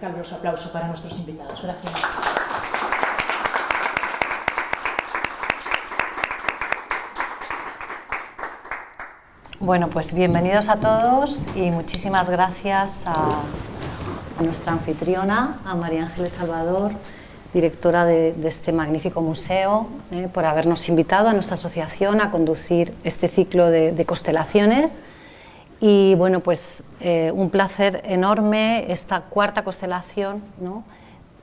caluroso aplauso para nuestros invitados. Gracias. Bueno, pues bienvenidos a todos y muchísimas gracias a nuestra anfitriona, a María Ángeles Salvador, directora de este magnífico museo, por habernos invitado a nuestra asociación a conducir este ciclo de constelaciones. Y bueno, pues un placer enorme esta cuarta constelación, ¿no?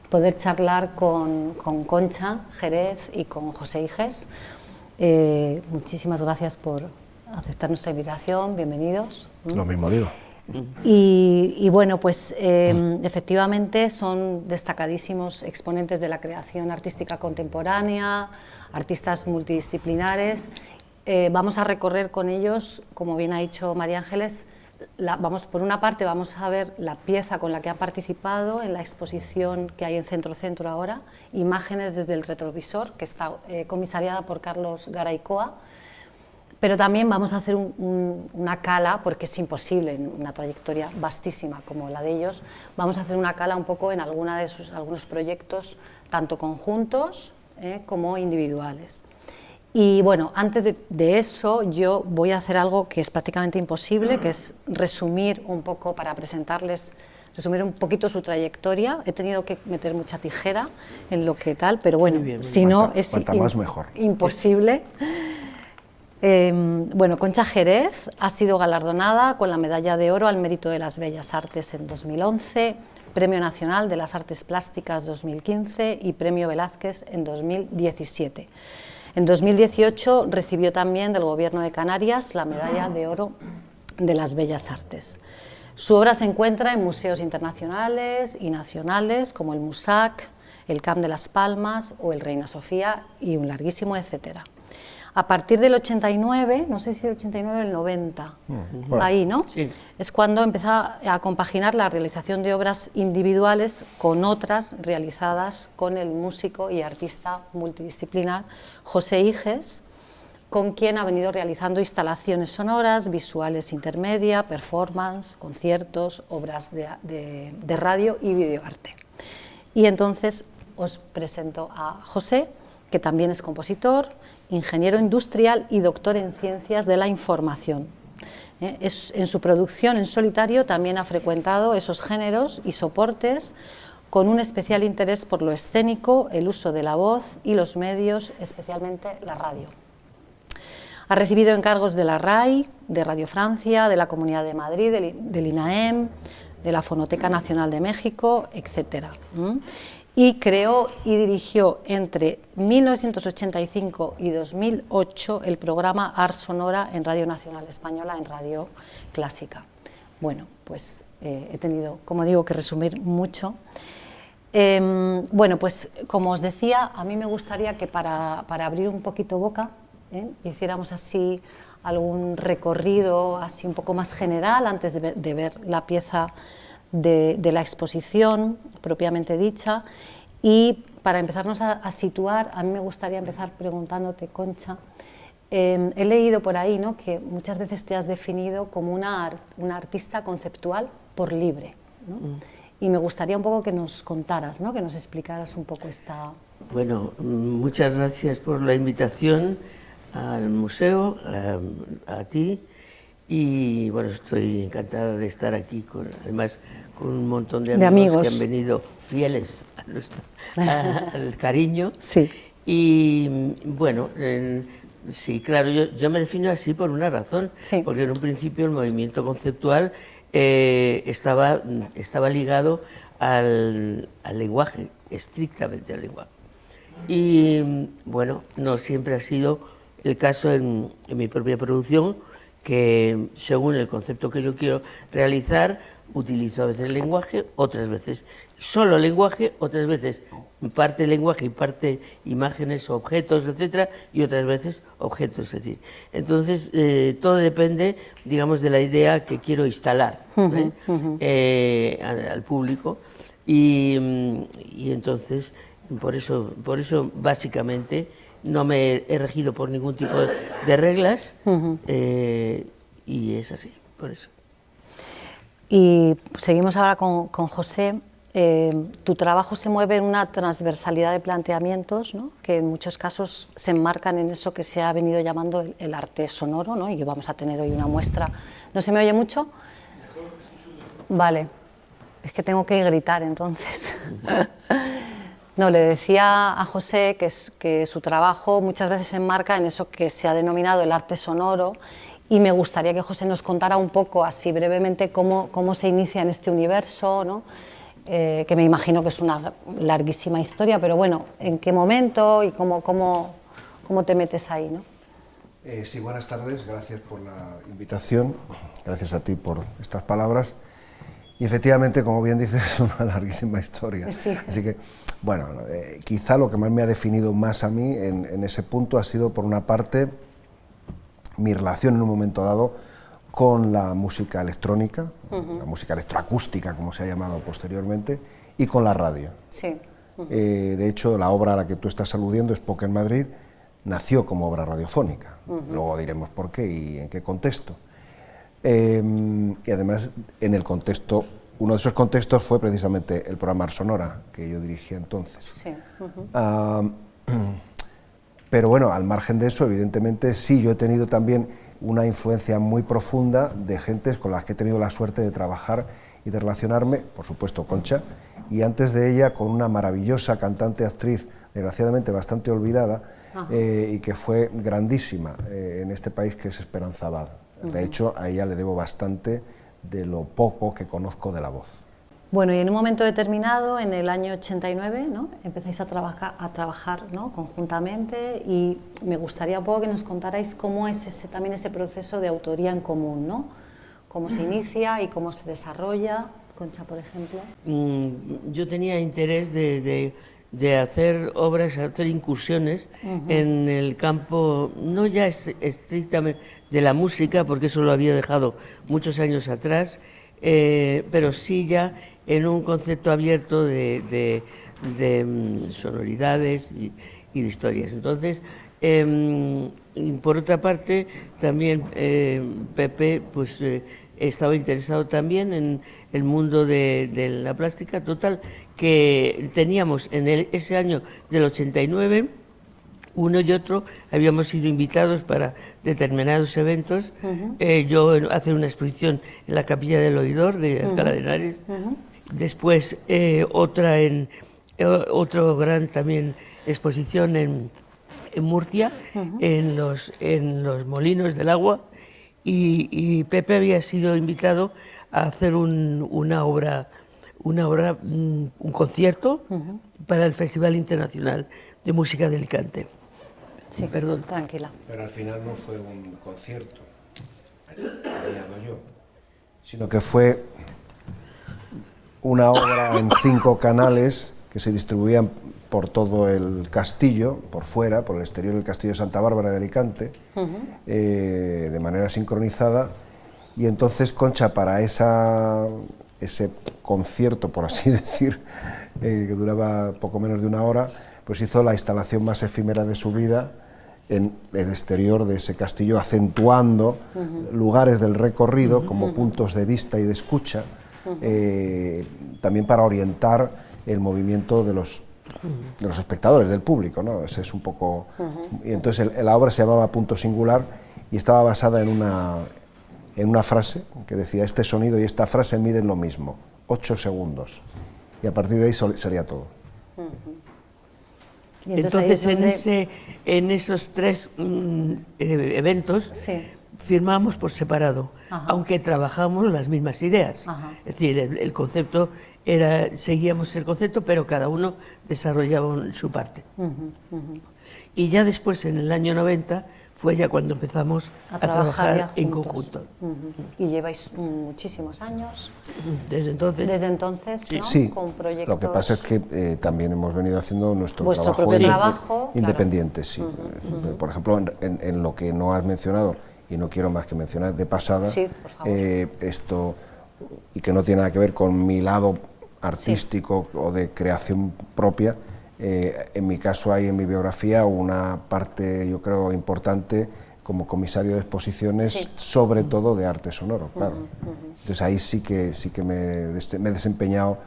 Poder charlar con Concha Jerez y con José Iges. Muchísimas gracias por aceptar nuestra invitación, bienvenidos. Lo mismo digo. Y bueno, pues efectivamente son destacadísimos exponentes de la creación artística contemporánea, artistas multidisciplinares. Vamos a recorrer con ellos, como bien ha dicho María Ángeles, por una parte vamos a ver la pieza con la que han participado en la exposición que hay en Centro ahora, Imágenes desde el retrovisor, que está comisariada por Carlos Garaycoa. Pero también vamos a hacer una cala, porque es imposible en una trayectoria vastísima como la de ellos, vamos a hacer una cala un poco en algunos proyectos, tanto conjuntos como individuales. Y bueno, antes de eso yo voy a hacer algo que es prácticamente imposible, que es resumir un poco, para presentarles, resumir un poquito su trayectoria. He tenido que meter mucha tijera en lo que tal, pero bueno, si no es imposible. Bueno, Concha Jerez ha sido galardonada con la Medalla de Oro al Mérito de las Bellas Artes en 2011, Premio Nacional de las Artes Plásticas 2015 y Premio Velázquez en 2017. En 2018 recibió también del Gobierno de Canarias la Medalla de Oro de las Bellas Artes. Su obra se encuentra en museos internacionales y nacionales como el MUSAC, el Camp de las Palmas o el Reina Sofía y un larguísimo etcétera. A partir del 89, no sé si el 89 o el 90, ahí, ¿no? Sí. Es cuando empieza a compaginar la realización de obras individuales con otras realizadas con el músico y artista multidisciplinar José Iges, con quien ha venido realizando instalaciones sonoras, visuales intermedia, performance, conciertos, obras de radio y videoarte. Y entonces os presento a José, que también es compositor, ingeniero industrial y doctor en ciencias de la información. En su producción en solitario también ha frecuentado esos géneros y soportes con un especial interés por lo escénico, el uso de la voz y los medios, especialmente la radio. Ha recibido encargos de la RAI, de Radio Francia, de la Comunidad de Madrid, del INAEM, de la Fonoteca Nacional de México, etc. Y creó y dirigió entre 1985 y 2008 el programa Ars Sonora en Radio Nacional Española, en Radio Clásica. Bueno, pues he tenido, como digo, que resumir mucho. Bueno, pues como os decía, a mí me gustaría que para abrir un poquito boca, hiciéramos así algún recorrido así un poco más general antes de ver la pieza de la exposición propiamente dicha. Y para empezarnos a situar, a mí me gustaría empezar preguntándote, Concha, he leído por ahí, ¿no?, que muchas veces te has definido como una artista conceptual por libre, ¿no? Y me gustaría un poco que nos contaras, ¿no?, que nos explicaras un poco esta... Bueno, muchas gracias por la invitación al museo, a ti, y bueno, estoy encantada de estar aquí, además con un montón de amigos que han venido fieles al cariño. Sí. Y bueno, sí, claro, yo me defino así por una razón, sí. Porque en un principio el movimiento conceptual estaba ligado al lenguaje, estrictamente al lenguaje. Y bueno, no siempre ha sido el caso en mi propia producción, que según el concepto que yo quiero realizar, utilizo a veces el lenguaje, otras veces solo lenguaje, otras veces parte lenguaje y parte imágenes, objetos, etcétera, y otras veces objetos, es decir. Entonces, todo depende, digamos, de la idea que quiero instalar al público, y entonces, por eso básicamente no me he regido por ningún tipo de reglas, y es así, por eso. Y seguimos ahora con José. tu trabajo se mueve en una transversalidad de planteamientos, ¿no?, que en muchos casos se enmarcan en eso que se ha venido llamando el arte sonoro, ¿no?, y vamos a tener hoy una muestra. ¿No se me oye mucho? Vale, es que tengo que gritar entonces. No, le decía a José que su trabajo muchas veces se enmarca en eso que se ha denominado el arte sonoro, y me gustaría que José nos contara un poco, así brevemente, cómo se inicia en este universo, ¿no?, que me imagino que es una larguísima historia, pero bueno, ¿en qué momento y cómo te metes ahí, ¿no? Sí, buenas tardes, gracias por la invitación, gracias a ti por estas palabras. Y efectivamente, como bien dices, es una larguísima historia. Sí. Así que, bueno, quizá lo que más me ha definido más a mí en ese punto ha sido, por una parte, mi relación en un momento dado con la música electrónica, la música electroacústica, como se ha llamado posteriormente, y con la radio. Sí. De hecho, la obra a la que tú estás aludiendo, Spoken Madrid, nació como obra radiofónica. Luego diremos por qué y en qué contexto. Y además, en el contexto, uno de esos contextos fue precisamente el programa Ars Sonora, que yo dirigía entonces. Sí. Pero bueno, al margen de eso, evidentemente, sí, yo he tenido también una influencia muy profunda de gentes con las que he tenido la suerte de trabajar y de relacionarme, por supuesto Concha, y antes de ella con una maravillosa cantante, actriz, desgraciadamente bastante olvidada, y que fue grandísima en este país, que es Esperanza Abad. De hecho, a ella le debo bastante de lo poco que conozco de la voz. Bueno, y en un momento determinado, en el año 89, ¿no?, empezáis a trabajar, ¿no?, conjuntamente, y me gustaría un poco que nos contarais cómo es también ese proceso de autoría en común, ¿no?, cómo se inicia y cómo se desarrolla. Concha, por ejemplo. Yo tenía interés de hacer obras, hacer incursiones en el campo, no ya estrictamente de la música, porque eso lo había dejado muchos años atrás, pero sí ya en un concepto abierto de sonoridades y de historias. Entonces, por otra parte, también Pepe pues, estaba interesado también en el mundo de la plástica. Total, que teníamos en ese año del 89, uno y otro habíamos sido invitados para determinados eventos. Yo hacer una exposición en la Capilla del Oidor de Alcalá de Henares. Después otra otro gran también exposición en Murcia, en los Molinos del Agua, y Pepe había sido invitado a hacer un concierto para el Festival Internacional de Música de Alicante. Sí, perdón. Tranquila. Pero al final no fue un concierto, sino que fue una obra en 5 canales que se distribuían por todo el castillo, por fuera, por el exterior del castillo de Santa Bárbara de Alicante, de manera sincronizada, y entonces Concha, para ese concierto, por así decir, que duraba poco menos de 1 hora, pues hizo la instalación más efímera de su vida en el exterior de ese castillo, acentuando lugares del recorrido como puntos de vista y de escucha, también para orientar el movimiento de los espectadores, del público, ¿no? Ese es un poco... Y entonces la obra se llamaba Punto Singular y estaba basada en una frase que decía: este sonido y esta frase miden lo mismo, 8 segundos. Y a partir de ahí sería todo. Y entonces en esos 3 eventos firmamos por separado, aunque trabajamos las mismas ideas. Es decir, el concepto seguíamos el concepto, pero cada uno desarrollaba su parte. Y ya después, en el año 90, fue ya cuando empezamos a trabajar en conjunto. Y lleváis muchísimos años. Desde entonces. Desde entonces, sí. ¿no? Sí. Con proyectos... Lo que pasa es que también hemos venido haciendo nuestro propio trabajo independiente, sí. Por ejemplo, en lo que no has mencionado, y no quiero más que mencionar de pasada, por favor. Esto, y que no tiene nada que ver con mi lado artístico o de creación propia. En mi caso hay en mi biografía una parte, yo creo, importante como comisario de exposiciones, sobre todo de arte sonoro, claro. Entonces ahí sí que me he desempeñado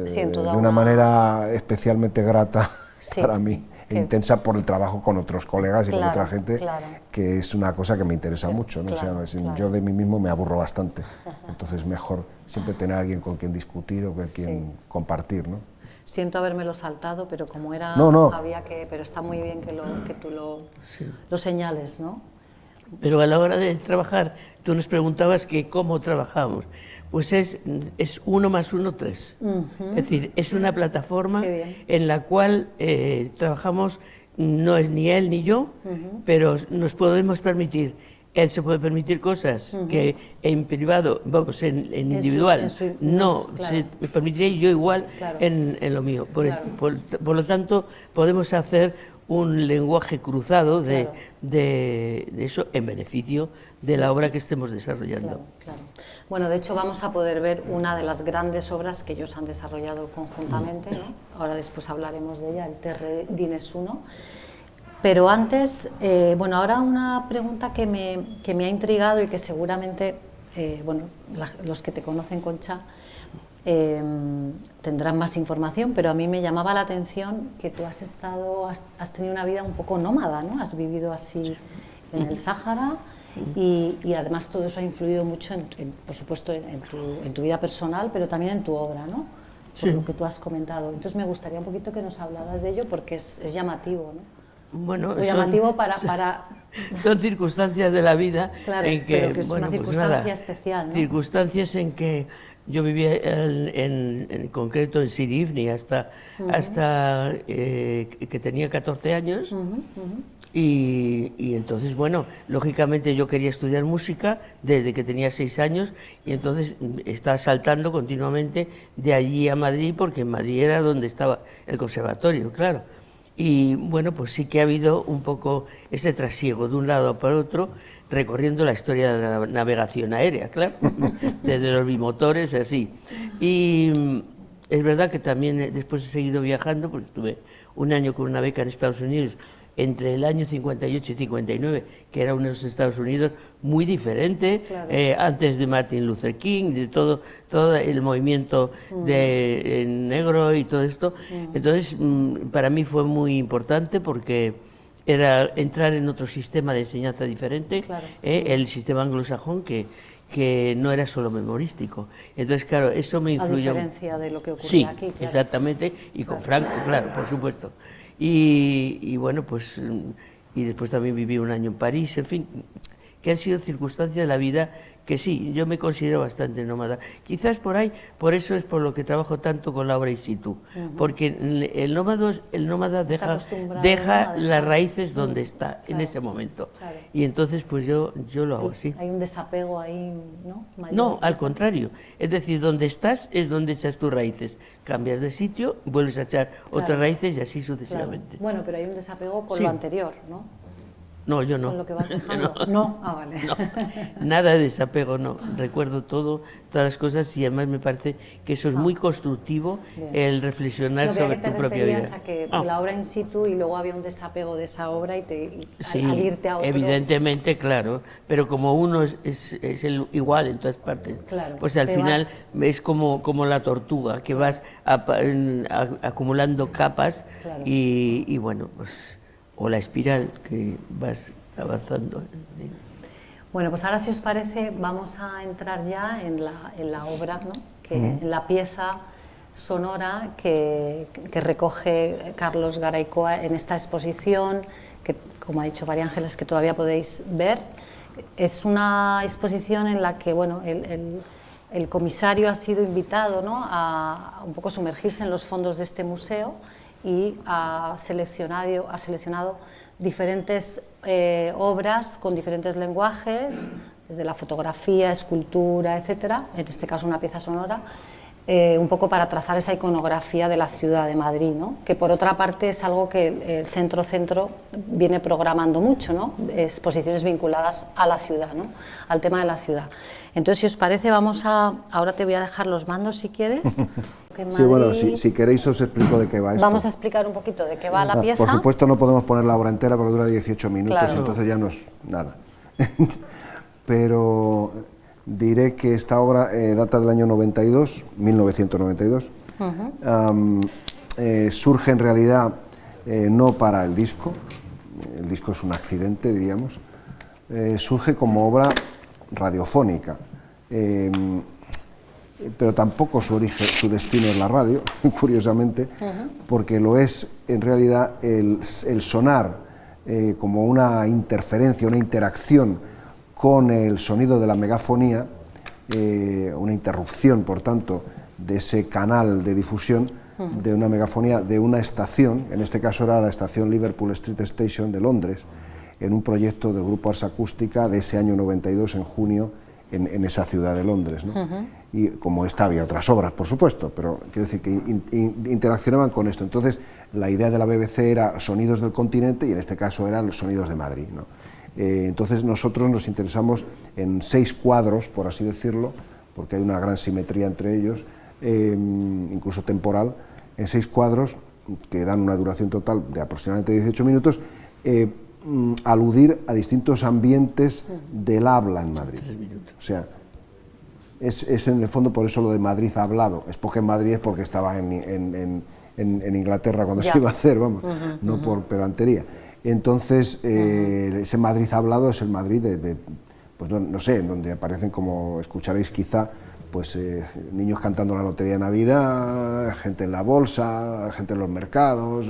Sí, en de toda una una- manera especialmente grata Sí, para mí, e que- intensa por el trabajo con otros colegas y con Claro, otra gente, claro. que es una cosa que me interesa mucho, ¿no? claro, O sea, claro. yo de mí mismo me aburro bastante, entonces mejor siempre tener a alguien con quien discutir o con quien compartir, ¿no? Siento habérmelo saltado, pero como era, No. había que, pero está muy bien que tú lo señales, ¿no? Pero a la hora de trabajar, tú nos preguntabas que cómo trabajamos. Pues es 1 más 1, 3. Es decir, es una plataforma Qué bien. en la cual trabajamos, no es ni él ni yo, pero nos podemos permitir, él se puede permitir cosas que en privado, vamos, en individual, no claro. se me permitiría, y yo igual Claro. en lo mío. Claro. Por lo tanto, podemos hacer un lenguaje cruzado de, Claro. de eso en beneficio de la obra que estemos desarrollando. Claro, claro. Bueno, de hecho vamos a poder ver una de las grandes obras que ellos han desarrollado conjuntamente, ¿no? Ahora después hablaremos de ella, el Terre Dines 1. Pero antes, bueno, ahora una pregunta que me ha intrigado y que seguramente, bueno, los que te conocen, Concha, tendrán más información, pero a mí me llamaba la atención que tú has tenido una vida un poco nómada, ¿no? Has vivido así en el Sáhara y además todo eso ha influido mucho, por supuesto, en tu vida personal, pero también en tu obra, ¿no? Por lo que tú has comentado. Entonces me gustaría un poquito que nos hablaras de ello porque es llamativo, ¿no? Bueno, Muy llamativo para... son circunstancias de la vida Claro, en que, pero que es una bueno, pues circunstancia nada, especial, ¿no? Circunstancias en que yo vivía en concreto en Sidi Ifni hasta que tenía 14 años. Y entonces, bueno, lógicamente yo quería estudiar música desde que tenía 6 años y entonces estaba saltando continuamente de allí a Madrid porque en Madrid era donde estaba el conservatorio, claro. Y bueno, pues sí que ha habido un poco ese trasiego de un lado para otro, recorriendo la historia de la navegación aérea, claro, desde los bimotores, así. Y es verdad que también después he seguido viajando, porque estuve un año con una beca en Estados Unidos, entre el año 58 y 59, que era unos Estados Unidos muy diferente, Claro. Antes de Martin Luther King, de todo el movimiento de negro y todo esto. Entonces, para mí fue muy importante porque era entrar en otro sistema de enseñanza diferente, Claro. El sistema anglosajón, que no era solo memorístico. Entonces, claro, eso me A influyó. diferencia de lo que ocurría Sí, aquí. Claro. exactamente, y con Franco, claro, por supuesto. Y bueno, pues, y después también viví un año en París, en fin, que han sido circunstancias de la vida que sí, yo me considero bastante nómada. Quizás por ahí, por eso es por lo que trabajo tanto con la obra in situ, porque el nómada deja acostumbrado, ¿no? a dejar. las raíces donde está en Claro, ese momento. claro. Y entonces, pues yo lo hago así. Hay un desapego ahí, ¿no? Mayor. No, al contrario. Es decir, donde estás es donde echas tus raíces. Cambias de sitio, vuelves a echar otras raíces y así Claro. sucesivamente. Bueno, pero hay un desapego con Sí. lo anterior, ¿no? No, yo no. Con lo que vas dejando. No. Ah, vale. No, nada de desapego, no. Recuerdo todas las cosas y además me parece que eso es muy constructivo, Bien. el reflexionar No, sobre que tu propia vida. a que Ah, la obra in situ y luego había un desapego de esa obra y sí, al irte a otro... evidentemente, claro, pero como uno es el igual en todas partes, Claro, pues al te final vas- es como la tortuga, que vas acumulando capas Claro. y bueno, pues o la espiral que vas avanzando. Bueno, pues ahora si os parece vamos a entrar ya en la obra, ¿no? En la pieza sonora que recoge Carlos Garaycoa en esta exposición, que como ha dicho María Ángeles, que todavía podéis ver. Es una exposición en la que, bueno, el comisario ha sido invitado, ¿no? a un poco sumergirse en los fondos de este museo y ha seleccionado diferentes obras con diferentes lenguajes, desde la fotografía, escultura, etcétera, en este caso una pieza sonora, un poco para trazar esa iconografía de la ciudad de Madrid, ¿no? Que por otra parte es algo que el Centro viene programando mucho, ¿no? Exposiciones vinculadas a la ciudad, ¿no? Al tema de la ciudad. Entonces, si os parece, ahora te voy a dejar los mandos si quieres. Sí, bueno, si queréis os explico de qué va esto. Vamos a explicar un poquito de qué va la pieza. Por supuesto no podemos poner la obra entera porque dura 18 minutos, Claro. entonces ya no es nada. Pero diré que esta obra data del año 1992, surge en realidad no para el disco es un accidente, diríamos, surge como obra radiofónica, pero tampoco su origen, su destino es la radio, curiosamente, porque lo es en realidad el sonar como una interferencia, una interacción con el sonido de la megafonía, una interrupción, por tanto, de ese canal de difusión de una megafonía de una estación, en este caso era la estación Liverpool Street Station de Londres, en un proyecto del grupo Ars Acústica de ese año 92, en junio, en esa ciudad de Londres, ¿no? Y como esta había otras obras, por supuesto, pero quiero decir que interaccionaban con esto. Entonces, la idea de la BBC era sonidos del continente y en este caso eran los sonidos de Madrid, ¿no? Entonces nosotros nos interesamos en 6 cuadros, por así decirlo, porque hay una gran simetría entre ellos, incluso temporal, en 6 cuadros que dan una duración total de aproximadamente 18 minutos, aludir a distintos ambientes del habla en Madrid. O sea, es en el fondo por eso lo de Madrid hablado. Es porque en Madrid es porque estaba en Inglaterra cuando se iba a hacer, vamos, no por pedantería. Entonces, ese Madrid hablado es el Madrid pues no sé, en donde aparecen, como escucharéis quizá, pues niños cantando la lotería de Navidad, gente en la bolsa, gente en los mercados,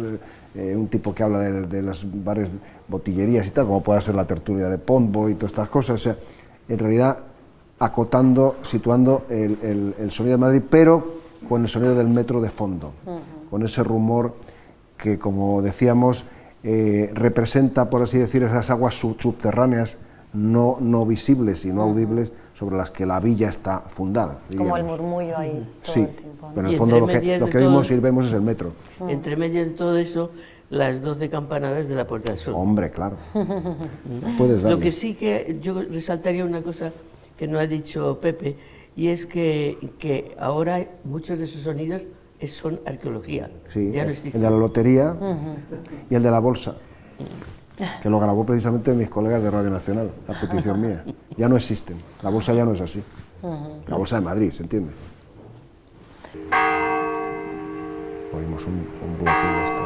un tipo que habla de los bares, botillerías y tal, como puede ser la tertulia de Pondboy y todas estas cosas. O sea, en realidad acotando, situando el sonido de Madrid, pero con el sonido del metro de fondo, con ese rumor que, como decíamos, representa, por así decir, esas aguas subterráneas no visibles y no audibles sobre las que la villa está fundada, diríamos. Como el murmullo ahí todo el tiempo, ¿no? Pero en el fondo lo que oímos y vemos es el metro. Entre medias de todo eso, las 12 campanadas de la Puerta del Sol. Hombre, claro. Puedes darle. Lo que sí que yo resaltaría una cosa que no ha dicho Pepe, y es que ahora muchos de esos sonidos son arqueología. Sí, ya no el existen. de la lotería y el de la bolsa, que lo grabó precisamente mis colegas de Radio Nacional, a petición mía. Ya no existen, la bolsa ya no es así. La bolsa de Madrid, ¿se entiende? Oímos un bloque y ya está.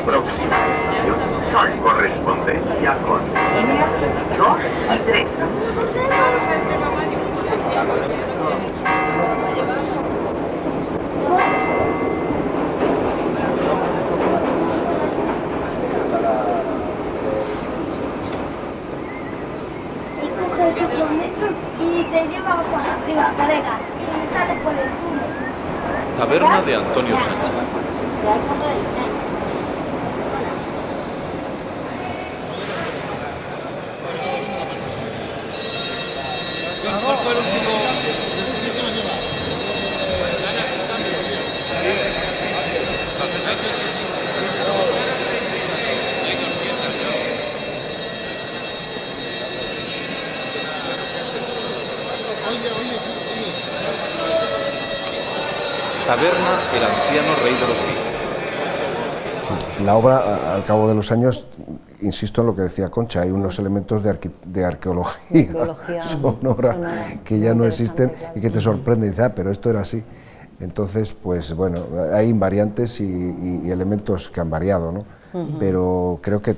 Próxima estación, Sol, correspondencia con líneas 2 y 3. Y coges el metro y te lleva por arriba, colega, y sales por el túnel. Taberna de Antonio Sánchez. Taberna El Anciano Rey de los Vinos. La obra, al cabo de los años, insisto en lo que decía Concha, hay unos elementos de arqueología sonora que ya no existen y que te sorprenden y dices, pero esto era así. Entonces, pues bueno, hay invariantes y elementos que han variado, ¿no? Pero creo que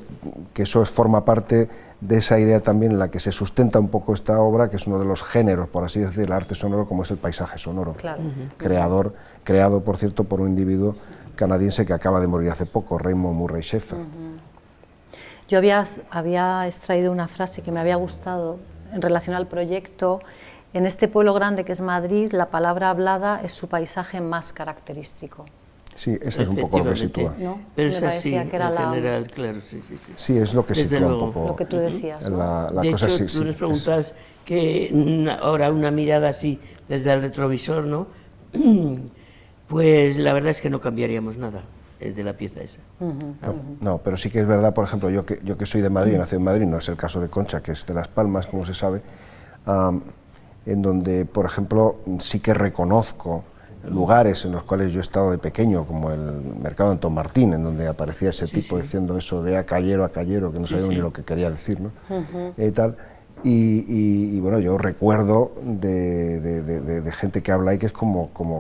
eso forma parte de esa idea también en la que se sustenta un poco esta obra, que es uno de los géneros, por así decir, del arte sonoro, como es el paisaje sonoro. Claro. Creado, por cierto, por un individuo canadiense que acaba de morir hace poco, Raymond Murray Schafer. Yo había extraído una frase que me había gustado en relación al proyecto. En este pueblo grande que es Madrid, la palabra hablada es su paisaje más característico. Sí, eso es un poco lo que sitúa. ¿No? Pero me es así, parecía que era en general, claro, sí. Sí, es lo que Desde sitúa luego. un poco lo que tú decías, ¿no? la De cosa. hecho, tú les preguntas que ahora una mirada así desde el retrovisor, ¿no? Pues la verdad es que no cambiaríamos nada de la pieza esa. No, pero sí que es verdad, por ejemplo, yo que soy de Madrid, nací en Madrid, no es el caso de Concha, que es de Las Palmas, como se sabe, en donde, por ejemplo, sí que reconozco lugares en los cuales yo he estado de pequeño, como el mercado de Antón Martín, en donde aparecía ese tipo diciendo eso de a callero, que no sabía ni lo que quería decir, ¿no? Tal. Y bueno, yo recuerdo de gente que habla ahí que es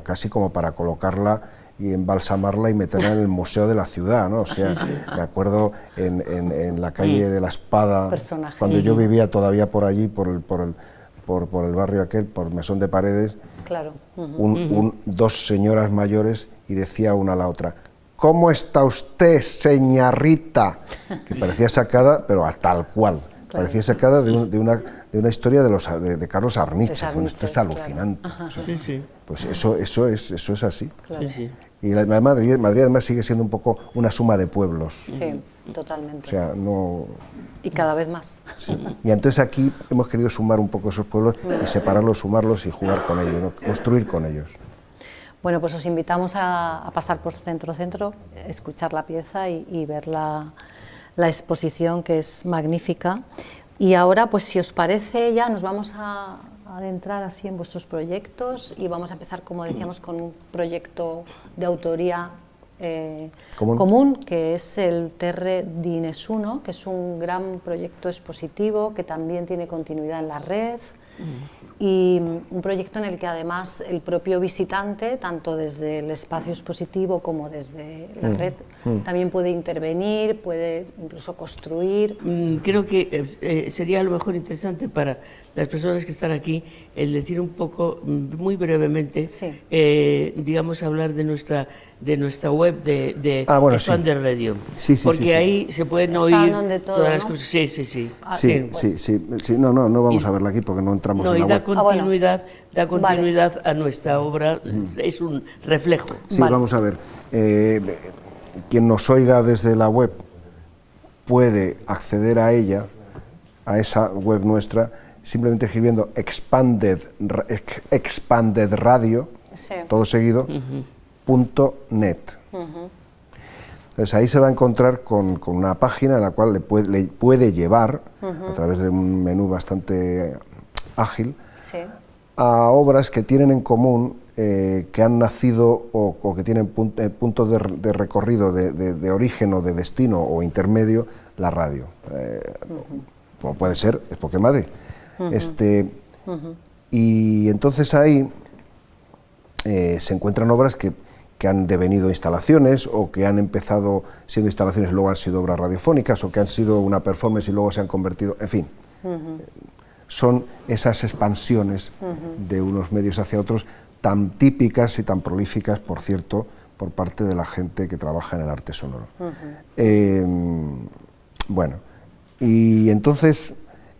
casi como para colocarla y embalsamarla y meterla en el museo de la ciudad, ¿no? O sea, me acuerdo en la calle de la Espada, cuando yo vivía todavía por allí, por el barrio aquel, por Mesón de Paredes, claro. Dos señoras mayores, y decía una a la otra: ¿cómo está usted, señorita? Que parecía sacada, pero a tal cual. Claro. Parecía sacada de una historia de Carlos Arniches. Esto es alucinante. Claro. Pues eso es así. Claro. Y Madrid además sigue siendo un poco una suma de pueblos. Sí, totalmente. O sea, no... Y cada vez más. Sí. Y entonces aquí hemos querido sumar un poco esos pueblos y separarlos, sumarlos y jugar con ellos, ¿no? Construir con ellos. Bueno, pues os invitamos a pasar por Centro, escuchar la pieza y ver la exposición, que es magnífica. Y ahora, pues si os parece, ya nos vamos a adentrar así en vuestros proyectos y vamos a empezar, como decíamos, con un proyecto de autoría común, que es el Terre di Nessuno, que es un gran proyecto expositivo que también tiene continuidad en la red. Y un proyecto en el que además el propio visitante, tanto desde el espacio expositivo como desde la red, también puede intervenir, puede incluso construir. Creo que sería a lo mejor interesante para las personas que están aquí el decir un poco, muy brevemente, digamos, hablar de nuestra web de Expander Radio, porque ahí se pueden oír todas las cosas. Sí, no vamos a verla aquí porque no entramos en la web. Da continuidad a nuestra obra, es un reflejo. Sí, vamos a ver. Quien nos oiga desde la web puede acceder a ella, a esa web nuestra, simplemente escribiendo Expanded Radio, todo seguido, .net. Entonces ahí se va a encontrar con una página en la cual le puede llevar, a través de un menú bastante ágil, a obras que tienen en común, que han nacido o que tienen puntos de recorrido, de origen o de destino o intermedio, la radio. Como puede ser Espoque Madrid. Y entonces ahí se encuentran obras que han devenido instalaciones, o que han empezado siendo instalaciones y luego han sido obras radiofónicas, o que han sido una performance y luego se han convertido, en fin. Son esas expansiones de unos medios hacia otros, tan típicas y tan prolíficas, por cierto, por parte de la gente que trabaja en el arte sonoro. Bueno, y entonces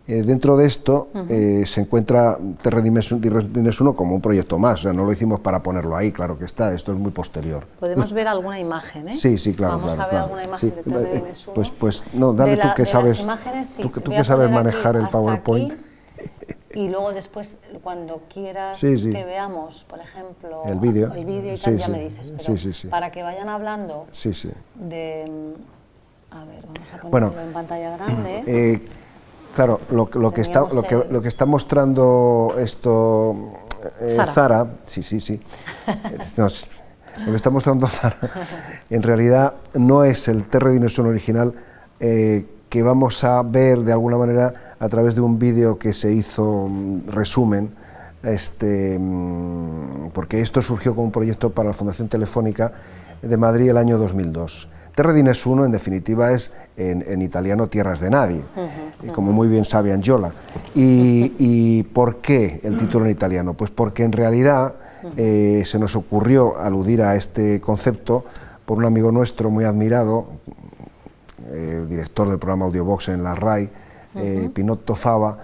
dentro de esto se encuentra Terre di Nessuno como un proyecto más. O sea, no lo hicimos para ponerlo ahí, claro que está, esto es muy posterior. Podemos ver alguna imagen, ¿eh? Sí, claro. Vamos a ver alguna imagen de Terre di Nessuno. Pues no, dale tú que sabes, imágenes, tú que sabes manejar el PowerPoint. Y luego después, cuando quieras que veamos, por ejemplo, el vídeo y tal, ya me dices, pero para que vayan hablando de... A ver, vamos a ponerlo en pantalla grande. Claro, lo que está mostrando esto Zara, lo que está mostrando Zara, en realidad no es el Terre di Nessuno original, que vamos a ver de alguna manera a través de un vídeo que se hizo resumen, porque esto surgió como un proyecto para la Fundación Telefónica de Madrid el año 2002. Terre di Nessuno, en definitiva, es en italiano tierras de nadie, como muy bien sabe Angiola. ¿Y por qué el título en italiano? Pues porque en realidad se nos ocurrió aludir a este concepto por un amigo nuestro muy admirado, director del programa Audiobox en la RAI, Pinotto Fava,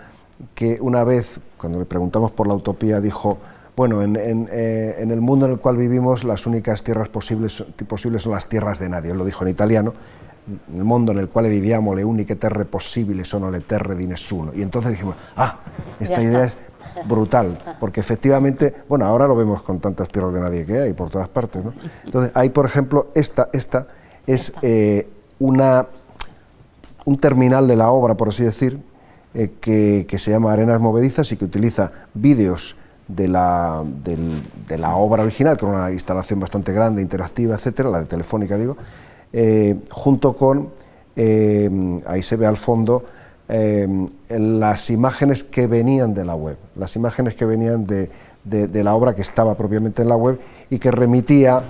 que una vez, cuando le preguntamos por la utopía, dijo: bueno, en el mundo en el cual vivimos, las únicas tierras posibles son las tierras de nadie. Él lo dijo en italiano. En el mundo en el cual viviamo, le uniche terre possibili sono le terre di nessuno. Y entonces dijimos: esta idea es brutal, porque efectivamente, bueno, ahora lo vemos con tantas tierras de nadie que hay por todas partes, ¿no? Entonces, ahí, por ejemplo, esta es un terminal de la obra, por así decir, que se llama Arenas Movedizas y que utiliza vídeos de la obra original, que era una instalación bastante grande, interactiva, etcétera, la de Telefónica, digo, junto con, ahí se ve al fondo, las imágenes que venían de la web, las imágenes que venían de la obra que estaba propiamente en la web y que remitía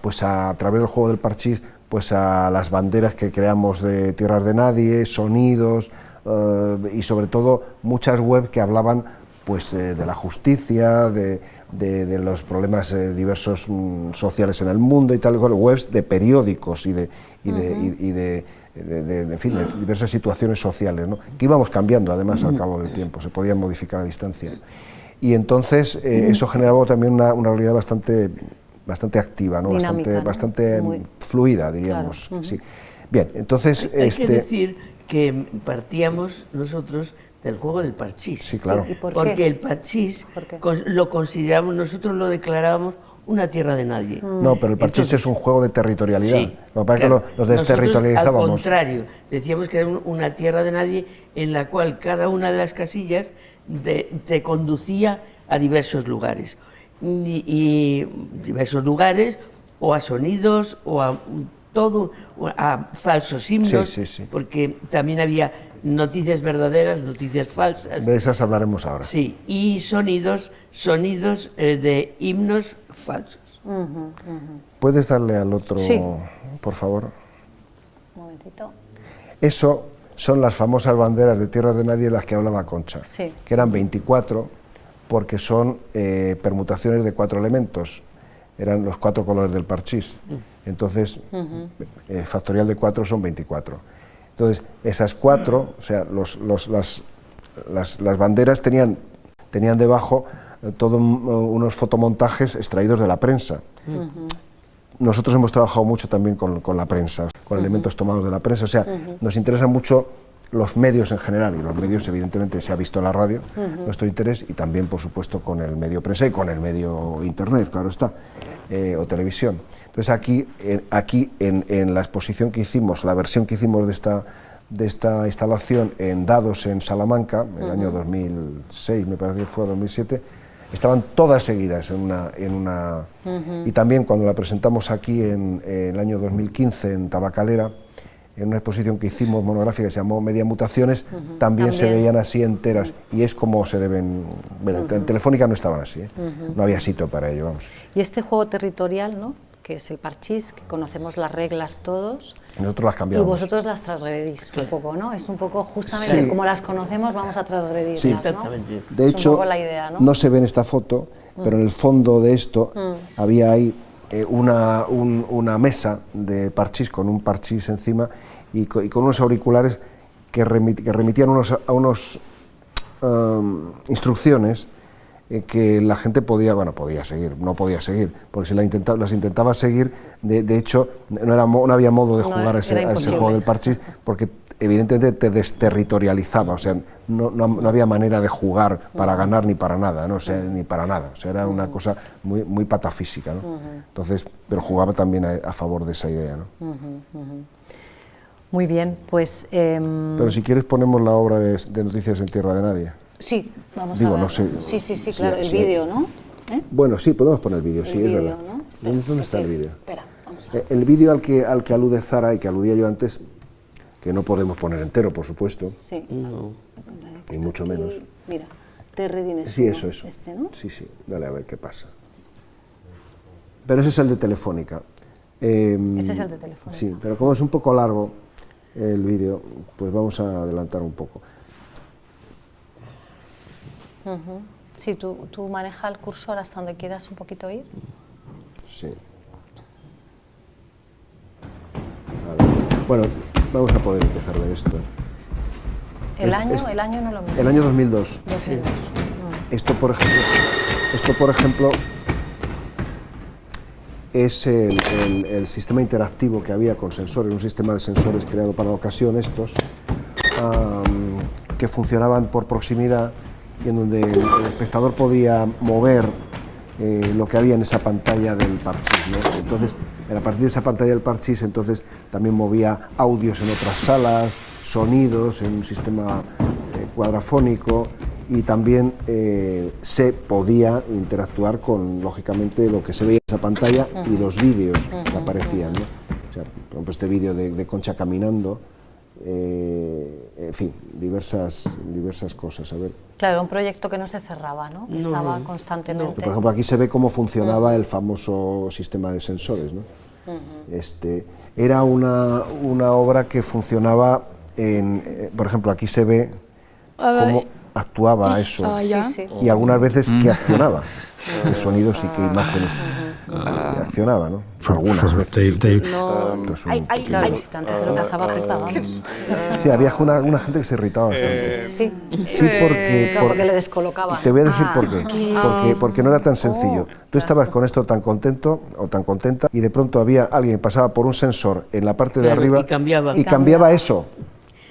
pues a través del juego del parchís, pues a las banderas que creamos de Tierras de Nadie, sonidos y sobre todo muchas webs que hablaban pues de la justicia, de los problemas diversos sociales en el mundo y tal, webs de periódicos y de en fin, de diversas situaciones sociales, ¿no? Que íbamos cambiando además al cabo del tiempo, se podían modificar a distancia. Y entonces eso generaba también una realidad bastante activa, ¿no? Dinámica, bastante muy fluida, diríamos. Claro. Sí. Bien, entonces... Hay que decir que partíamos nosotros del juego del parchís. Sí, claro. ¿Y por porque qué? el parchís ¿Por qué? lo consideramos, nosotros lo declarábamos una tierra de nadie. No, pero el parchís Entonces, es un juego de territorialidad. Sí, Lo que pasa claro. es que los desterritorializábamos. Nosotros, al contrario, decíamos que era una tierra de nadie en la cual cada una de las casillas te conducía a diversos lugares. Y diversos lugares, o a sonidos, o a todo, o a falsos himnos, Sí. porque también había noticias verdaderas, noticias falsas. De esas hablaremos ahora. Sí, y sonidos de himnos falsos. ¿Puedes darle al otro, Sí. por favor? Un momentito. Eso son las famosas banderas de Tierras de Nadie de las que hablaba Concha, Sí. que eran 24, porque son permutaciones de 4 elementos, eran los 4 colores del parchís. Entonces, factorial de 4 son 24. Entonces, esas 4, o sea, las banderas tenían debajo todos unos fotomontajes extraídos de la prensa. Nosotros hemos trabajado mucho también con la prensa, con elementos tomados de la prensa, o sea, nos interesan mucho los medios en general, y los medios evidentemente se ha visto en la radio, nuestro interés, y también por supuesto con el medio prensa y con el medio internet, claro está, o televisión. Entonces aquí en la exposición que hicimos, la versión que hicimos de esta instalación en Dados, en Salamanca, en el año 2006, me parece que fue 2007, estaban todas seguidas en una y también cuando la presentamos aquí en el año 2015 en Tabacalera, en una exposición que hicimos monográfica que se llamó Media Mutaciones, también se veían así enteras, y es como se deben ver. En Telefónica no estaban así, no había sitio para ello, vamos. Y este juego territorial, ¿no?, que es el parchís, que conocemos las reglas todos, Nosotros las y cambiamos. vosotros las transgredís un poco, ¿no? Es un poco justamente Sí. como las conocemos, vamos a transgredirlas, Sí. ¿no? Exactamente. De Es un hecho, poco la idea, ¿no? se ve en esta foto, pero en el fondo de esto había ahí una mesa de parchís con un parchís encima y con unos auriculares que remitían a unos instrucciones que la gente podía seguir, no podía seguir, porque si las intentaba seguir, de hecho no había modo de jugar a ese juego del parchís, porque evidentemente te desterritorializaba, o sea, no había manera de jugar para ganar ni para nada, ¿no? O sea, ni para nada, o sea, era una cosa muy patafísica, ¿no? Entonces, pero jugaba también a favor de esa idea, ¿no? Muy bien, pues... Pero si quieres ponemos la obra de Noticias en Tierra de Nadie. sí, vamos Digo, a ver. no sé. Sí, claro, el Sí. vídeo, ¿no? Bueno, sí, podemos poner el vídeo, El sí, vídeo, es verdad. ¿no? Espera, ¿Dónde está el porque- vídeo? Espera, vamos a ver. El vídeo al que alude Zara y que aludía yo antes, que no podemos poner entero, por supuesto, Sí. No. ni mucho menos. Mira, Terry Dines. Sí, eso. Este, ¿no? Sí, dale a ver qué pasa. Pero ese es el de Telefónica. Este es el de Telefónica. Sí, pero como es un poco largo el vídeo, pues vamos a adelantar un poco. Sí, tú maneja el cursor hasta donde quieras un poquito ir. Sí. A ver. Bueno, vamos a poder empezar a ver esto. El año no lo hemos El año 2002. 2002. Esto, por ejemplo, es el sistema interactivo que había con sensores, un sistema de sensores creado para la ocasión, que funcionaban por proximidad y en donde el espectador podía mover lo que había en esa pantalla del parchís, ¿no? Entonces, a partir de esa pantalla del parchís, entonces también movía audios en otras salas, sonidos en un sistema cuadrafónico, y también se podía interactuar con, lógicamente, lo que se veía en esa pantalla y los vídeos que aparecían, ¿no? O sea, por ejemplo, este vídeo de Concha caminando, en fin, diversas cosas. A ver. Claro, un proyecto que no se cerraba, ¿no? Que estaba constantemente... Por ejemplo, aquí se ve cómo funcionaba el famoso sistema de sensores, ¿no? Era una obra que funcionaba por ejemplo, aquí se ve cómo actuaba eso y algunas veces que accionaba, qué sonidos y qué imágenes accionaba, ¿no? Algunas veces. Claro, visitantes se lo pasaba vamos. Sí, había una gente que se irritaba bastante. Sí, porque le descolocaban. Te voy a decir por qué. Porque no era tan sencillo. Tú estabas con esto tan contento o tan contenta y de pronto había alguien que pasaba por un sensor en la parte de arriba y cambiaba eso.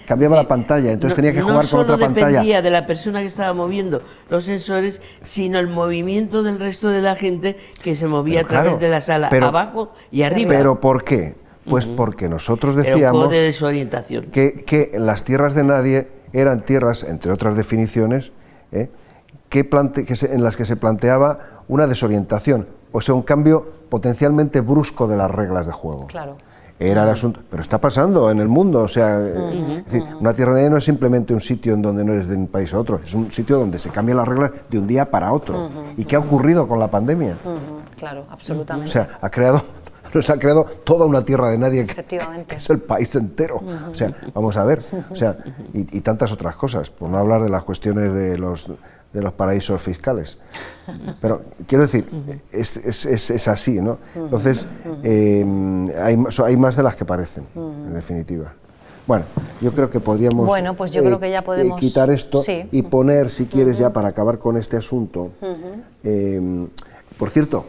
Cambiaba la pantalla, entonces tenía que jugar con otra pantalla. No solo dependía de la persona que estaba moviendo los sensores, sino el movimiento del resto de la gente que se movía a través de la sala, abajo y arriba. ¿Pero por qué? Pues porque nosotros decíamos de desorientación. Que las tierras de nadie eran tierras, entre otras definiciones, en las que se planteaba una desorientación, o sea, un cambio potencialmente brusco de las reglas de juego. Claro. Era el asunto, pero está pasando en el mundo, o sea, es decir, una tierra de nadie no es simplemente un sitio en donde no eres de un país a otro, es un sitio donde se cambian las reglas de un día para otro. ¿Y qué ha ocurrido con la pandemia? Claro, absolutamente. O sea, nos ha creado toda una tierra de nadie que es el país entero. O sea, vamos a ver, o sea, y tantas otras cosas, por no hablar de las cuestiones de los paraísos fiscales. Pero quiero decir, es así, ¿no? Entonces, hay más de las que parecen, en definitiva. Bueno, yo creo que podríamos pues yo creo que ya podemos quitar esto y poner, si quieres, ya para acabar con este asunto. Por cierto,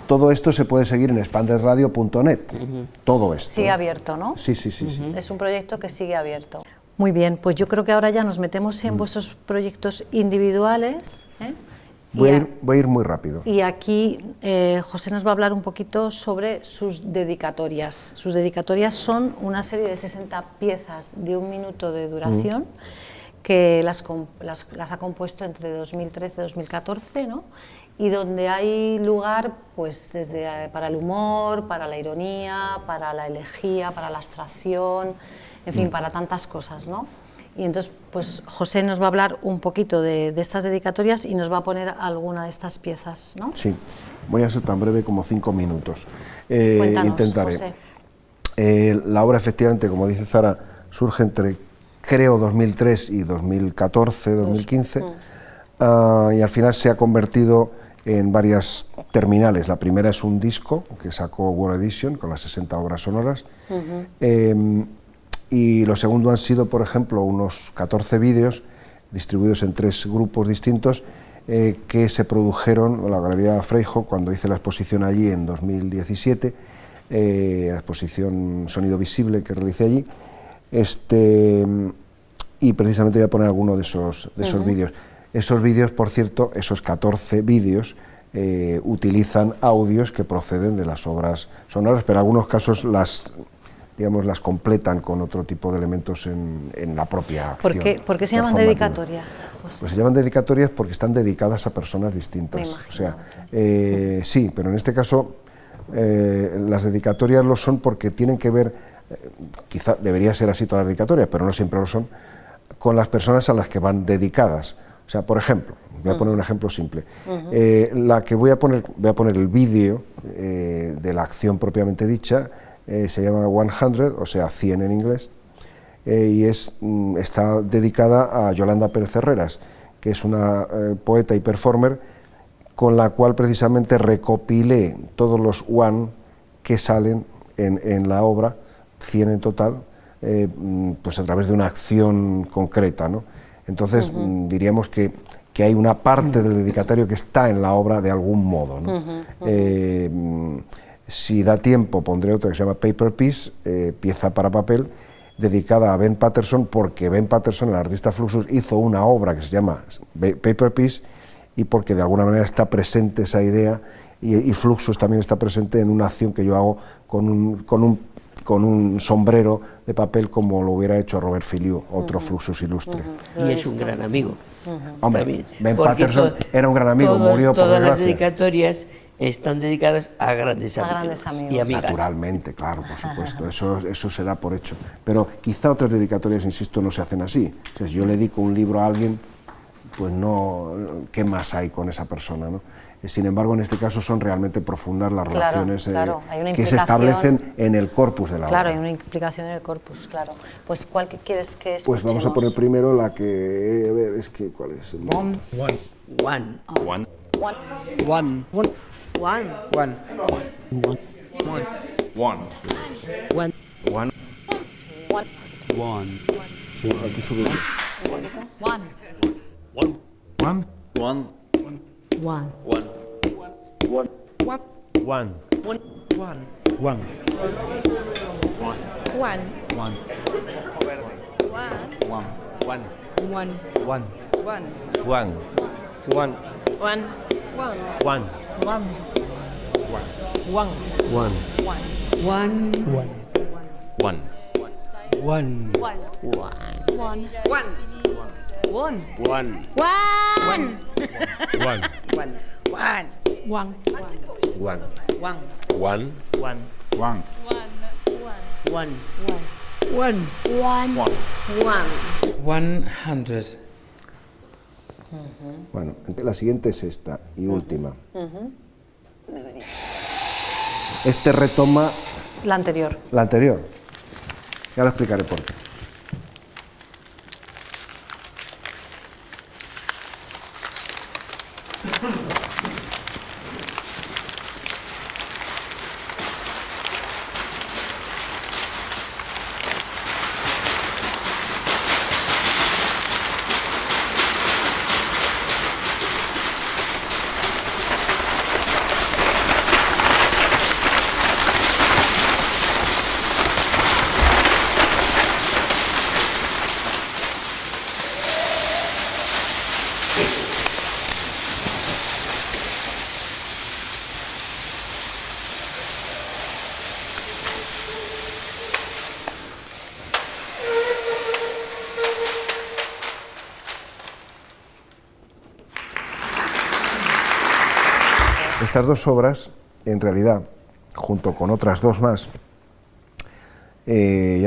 todo esto se puede seguir en expandedradio.net, todo esto. Sigue abierto, ¿no? Sí. Es un proyecto que sigue abierto. Muy bien, pues yo creo que ahora ya nos metemos en vuestros proyectos individuales. Voy a ir muy rápido. Y aquí José nos va a hablar un poquito sobre sus dedicatorias. Sus dedicatorias son una serie de 60 piezas de 1 minuto de duración que las ha compuesto entre 2013 y 2014, ¿no? Y donde hay lugar pues desde para el humor, para la ironía, para la elegía, para la abstracción, en fin, para tantas cosas, ¿no? Y entonces, pues José nos va a hablar un poquito de estas dedicatorias y nos va a poner alguna de estas piezas, ¿no? Sí, voy a ser tan breve como 5 minutos. Cuéntanos, intentaré. José. La obra, efectivamente, como dice Zara, surge entre, creo, 2003 y 2014, 2015, y al final se ha convertido en varias terminales. La primera es un disco que sacó World Edition con las 60 obras sonoras, y lo segundo han sido, por ejemplo, unos 14 vídeos distribuidos en 3 grupos distintos que se produjeron en la Galería Freijo cuando hice la exposición allí en 2017, la exposición Sonido Visible que realicé allí, y precisamente voy a poner alguno de esos vídeos. Esos vídeos, por cierto, esos 14 vídeos, utilizan audios que proceden de las obras sonoras, pero en algunos casos las completan con otro tipo de elementos en la propia acción. ¿Por qué se llaman dedicatorias? Pues se llaman dedicatorias porque están dedicadas a personas distintas. O sea, sí, pero en este caso las dedicatorias lo son porque tienen que ver, quizá debería ser así todas las dedicatorias, pero no siempre lo son, con las personas a las que van dedicadas. O sea, por ejemplo, voy a poner un ejemplo simple. La que voy a poner el vídeo de la acción propiamente dicha, se llama 100, o sea, 100 en inglés, y está dedicada a Yolanda Pérez Herreras, que es una poeta y performer con la cual precisamente recopilé todos los one que salen en la obra, 100 en total, pues a través de una acción concreta, ¿no? Entonces diríamos que hay una parte del dedicatorio que está en la obra de algún modo, ¿no? Si da tiempo pondré otra que se llama Paper Piece, pieza para papel, dedicada a Ben Patterson, porque Ben Patterson, el artista Fluxus, hizo una obra que se llama Paper Piece, y porque de alguna manera está presente esa idea, y Fluxus también está presente en una acción que yo hago con un con un sombrero de papel como lo hubiera hecho Robert Filiu, otro Fluxus ilustre. Y es un gran amigo. Hombre, También. Ben Porque Patterson era un gran amigo, murió por todas las desgracia. dedicatorias están dedicadas a grandes A amigos, grandes amigos. y amigas. Naturalmente, claro, por supuesto, eso se da por hecho. Pero quizá otras dedicatorias, insisto, no se hacen así. O sea, si yo le dedico un libro a alguien, pues no, ¿qué más hay con esa persona, ¿no? Sin embargo, en este caso son realmente profundas las relaciones claro, hay una que se implicación. establecen en el corpus de la Claro, obra. hay una implicación en el corpus, claro. Pues, ¿cuál que quieres que escuchemos? Pues vamos a poner primero la que... A ver, es que... ¿Cuál es? One. One. One. One. Sí, aquí sube. Bueno, la siguiente es esta y última. Este retoma La anterior. la anterior. Ya lo explicaré por qué. Estas dos obras, en realidad, junto con otras dos más, ya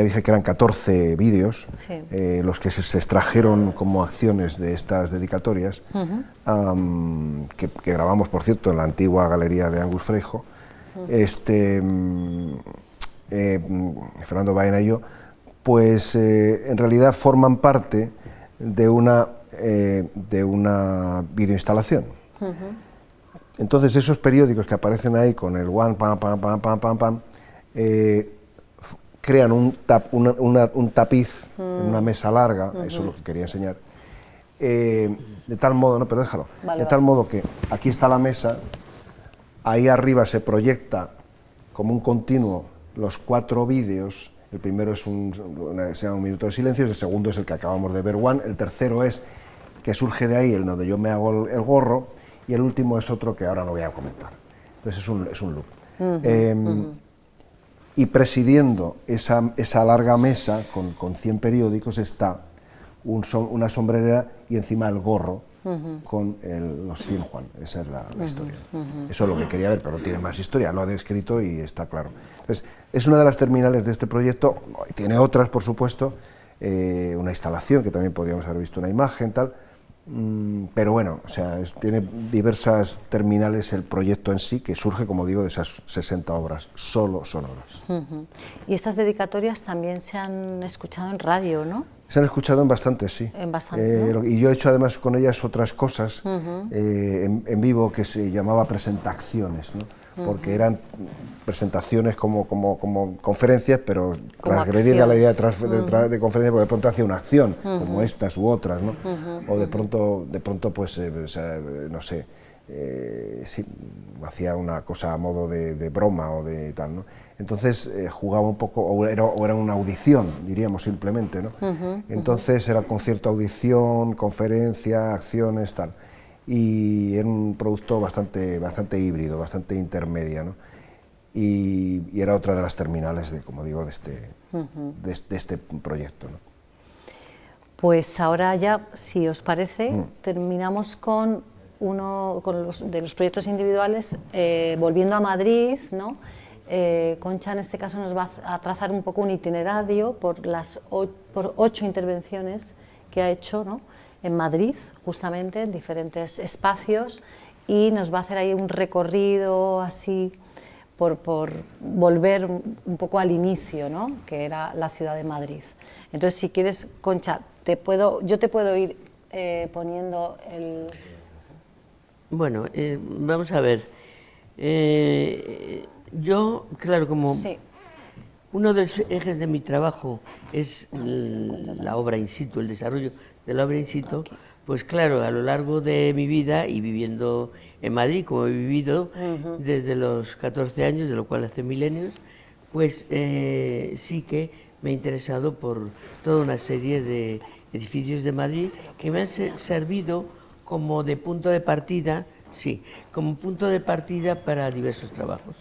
dije que eran 14 vídeos, Sí. los que se extrajeron como acciones de estas dedicatorias, que grabamos, por cierto, en la antigua galería de Angus Freijo. Fernando Baena y yo, pues en realidad forman parte de una videoinstalación. Entonces esos periódicos que aparecen ahí con el one, pam, pam, pam, pam, pam, pam, crean un tapiz en una mesa larga, eso es lo que quería enseñar, de tal modo, no, pero déjalo, de tal modo que aquí está la mesa, ahí arriba se proyecta como un continuo los 4 vídeos. El primero es se llama Un minuto de silencio, el segundo es el que acabamos de ver, One, el tercero es que surge de ahí, el donde yo me hago el gorro, y el último es otro que ahora no voy a comentar. Entonces es un loop. Y presidiendo esa larga mesa con 100 periódicos está una sombrerera y encima el gorro con los 100 Juan. Esa es la historia. Eso es lo que quería ver, pero no tiene más historia, lo ha descrito y está claro. Entonces, es una de las terminales de este proyecto, tiene otras, por supuesto, una instalación, que también podríamos haber visto una imagen, tal, pero bueno, o sea, tiene diversas terminales el proyecto en sí, que surge, como digo, de esas 60 obras, solo sonoras. Y estas dedicatorias también se han escuchado en radio, ¿no? Se han escuchado en bastantes, sí. En bastante, ¿no? Y yo he hecho además con ellas otras cosas en vivo que se llamaba presentaciones, ¿no? Porque eran presentaciones como conferencias, pero transgredida la idea de conferencia, porque de pronto hacía una acción, como estas u otras, ¿no? O de pronto pues, no sé, sí, hacía una cosa a modo de broma o de tal, ¿no? Entonces jugaba un poco, o era una audición, diríamos simplemente, ¿no? Entonces era concierto, audición, conferencia, acciones, tal. Y era un producto bastante híbrido, bastante intermedia, ¿no? y era otra de las terminales de, como digo, de este proyecto, ¿no? Pues ahora ya, si os parece, terminamos con uno de los proyectos individuales, volviendo a Madrid, ¿no? Concha en este caso nos va a trazar un poco un itinerario por 8 intervenciones que ha hecho, ¿no? En Madrid, justamente, en diferentes espacios, y nos va a hacer ahí un recorrido así por volver un poco al inicio, ¿no? Que era la ciudad de Madrid. Entonces, si quieres, Concha, yo te puedo ir poniendo el... Bueno, vamos a ver. Yo, claro, como Sí. uno de los ejes de mi trabajo es la obra in situ, el desarrollo de la obra in situ, pues claro, a lo largo de mi vida y viviendo en Madrid, como he vivido desde los 14 años, de lo cual hace milenios, pues sí que me he interesado por toda una serie de edificios de Madrid que me han servido como de punto de partida, como punto de partida para diversos trabajos.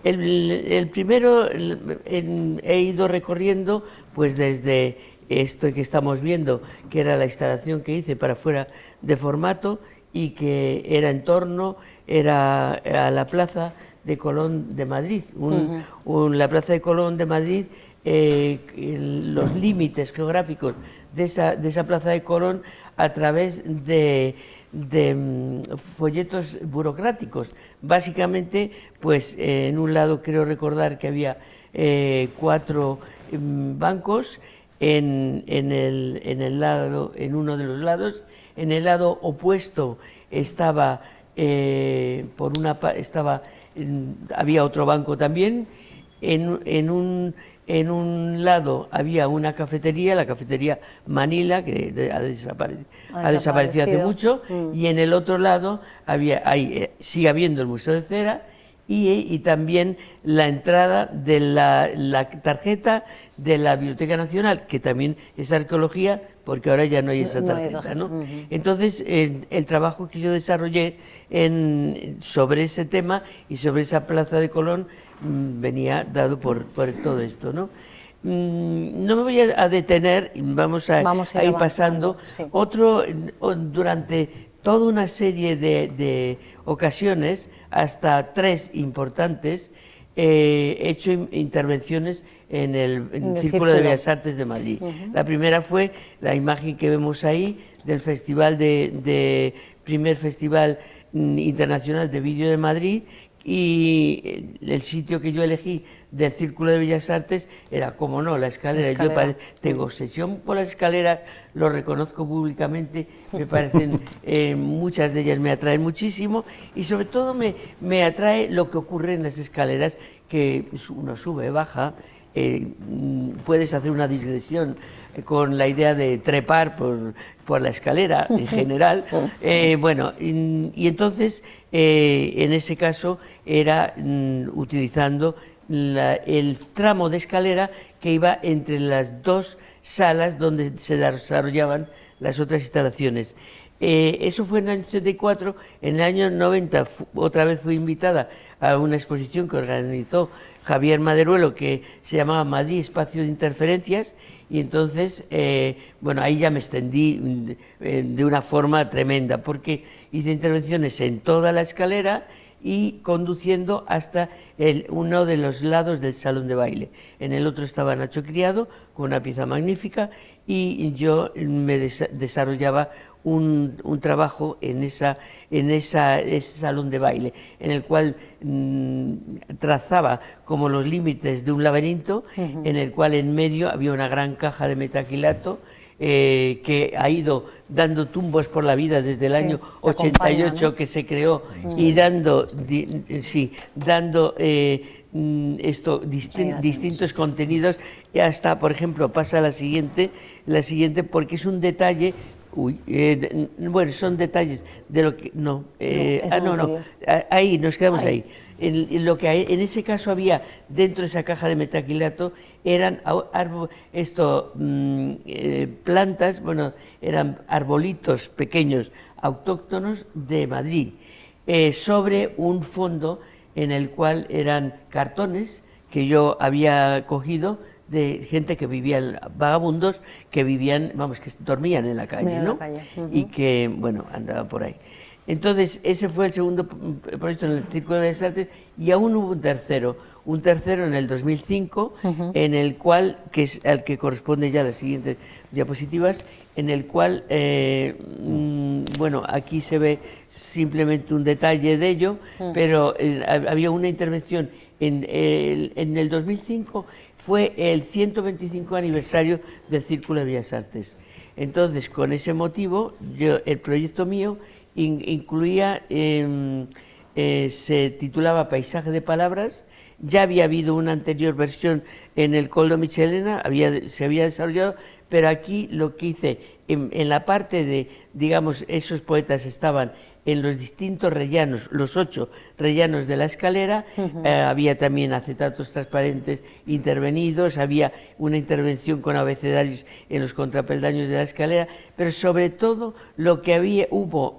El primero he ido recorriendo pues desde esto que estamos viendo, que era la instalación que hice para fuera de formato y que era en torno, era a la Plaza de Colón de Madrid. La Plaza de Colón de Madrid, los límites geográficos de esa Plaza de Colón a través de folletos burocráticos. Básicamente, pues en un lado creo recordar que había 4 bancos en uno de los lados. En el lado opuesto había otro banco también. En un lado había una cafetería, la cafetería Manila, que ha desaparecido hace mucho, y en el otro lado sigue habiendo el Museo de Cera y también la entrada de la tarjeta de la Biblioteca Nacional, que también es arqueología, porque ahora ya no hay esa tarjeta, ¿no? Entonces, el trabajo que yo desarrollé sobre ese tema y sobre esa Plaza de Colón venía dado por todo esto, ¿no? No me voy a detener, vamos a ir pasando. Sí. Durante toda una serie de ocasiones, hasta 3 importantes, he hecho intervenciones en el Círculo de Bellas Artes de Madrid. La primera fue la imagen que vemos ahí del primer Festival Internacional de Vídeo de Madrid, y el sitio que yo elegí del Círculo de Bellas Artes era, como no, la escalera. Yo tengo obsesión por las escaleras, lo reconozco públicamente, me parecen, muchas de ellas me atraen muchísimo, y sobre todo me atrae lo que ocurre en las escaleras, que uno sube, baja, puedes hacer una digresión con la idea de trepar por la escalera en general. Bueno, y entonces en ese caso era utilizando el tramo de escalera que iba entre las 2 salas donde se desarrollaban las otras instalaciones. Eso fue en el año 84. En el año 90 otra vez fui invitada a una exposición que organizó Javier Maderuelo, que se llamaba Madrid, Espacio de Interferencias, y entonces, bueno, ahí ya me extendí de una forma tremenda, porque hice intervenciones en toda la escalera y conduciendo hasta uno de los lados del salón de baile. En el otro estaba Nacho Criado, con una pieza magnífica, y yo me desarrollaba un trabajo en ese salón de baile, en el cual trazaba como los límites de un laberinto, en el cual en medio había una gran caja de metacrilato, que ha ido dando tumbos por la vida desde el año 88, ¿no? Que se creó, y dando distintos contenidos, y hasta, por ejemplo, pasa la siguiente, porque es un detalle. Bueno, son detalles de lo que ahí nos quedamos ahí. Lo que en ese caso había dentro de esa caja de metacrilato eran plantas, bueno, eran arbolitos pequeños autóctonos de Madrid, sobre un fondo en el cual eran cartones que yo había cogido de gente que vivía, vagabundos, que vivían, vamos, que dormían en la calle, ¿no? Y que, bueno, andaban por ahí. Entonces, ese fue el segundo proyecto en el Círculo de Bellas Artes, y aún hubo un tercero en el 2005, en el cual, que es al que corresponde ya las siguientes diapositivas, en el cual, bueno, aquí se ve simplemente un detalle de ello, pero había una intervención en el 2005, fue el 125 aniversario del Círculo de Bellas Artes. Entonces, con ese motivo, el proyecto mío incluía, se titulaba Paisaje de Palabras. Ya había habido una anterior versión en el Coldo Michelena, se había desarrollado, pero aquí lo que hice, en la parte de, digamos, esos poetas estaban en los distintos rellanos, los 8 rellanos de la escalera, había también acetatos transparentes intervenidos, había una intervención con abecedarios en los contrapeldaños de la escalera, pero sobre todo lo que hubo,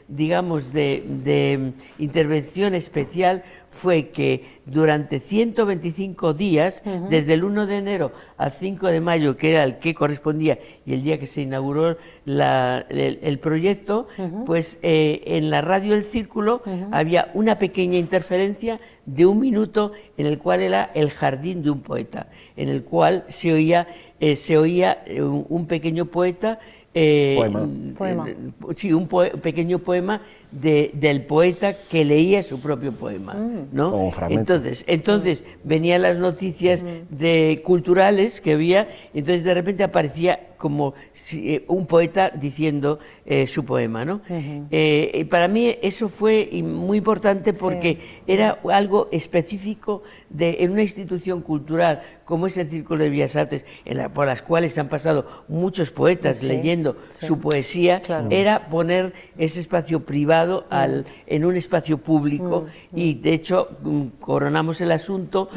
digamos, de intervención especial fue que durante 125 días, desde el 1 de enero al 5 de mayo, que era el que correspondía y el día que se inauguró el proyecto, pues en la radio del Círculo había una pequeña interferencia de 1 minuto en el cual era el jardín de un poeta, en el cual se oía un pequeño poeta, Poema. Sí, un pequeño poema del poeta que leía su propio poema, ¿no? Como un fragmento. Entonces venían las noticias culturales que había, entonces de repente aparecía como un poeta diciendo su poema, ¿no? Para mí eso fue muy importante porque era algo específico en una institución cultural como es el Círculo de Bellas Artes, por las cuales han pasado muchos poetas leyendo su poesía, era poner ese espacio privado en un espacio público, y de hecho coronamos el asunto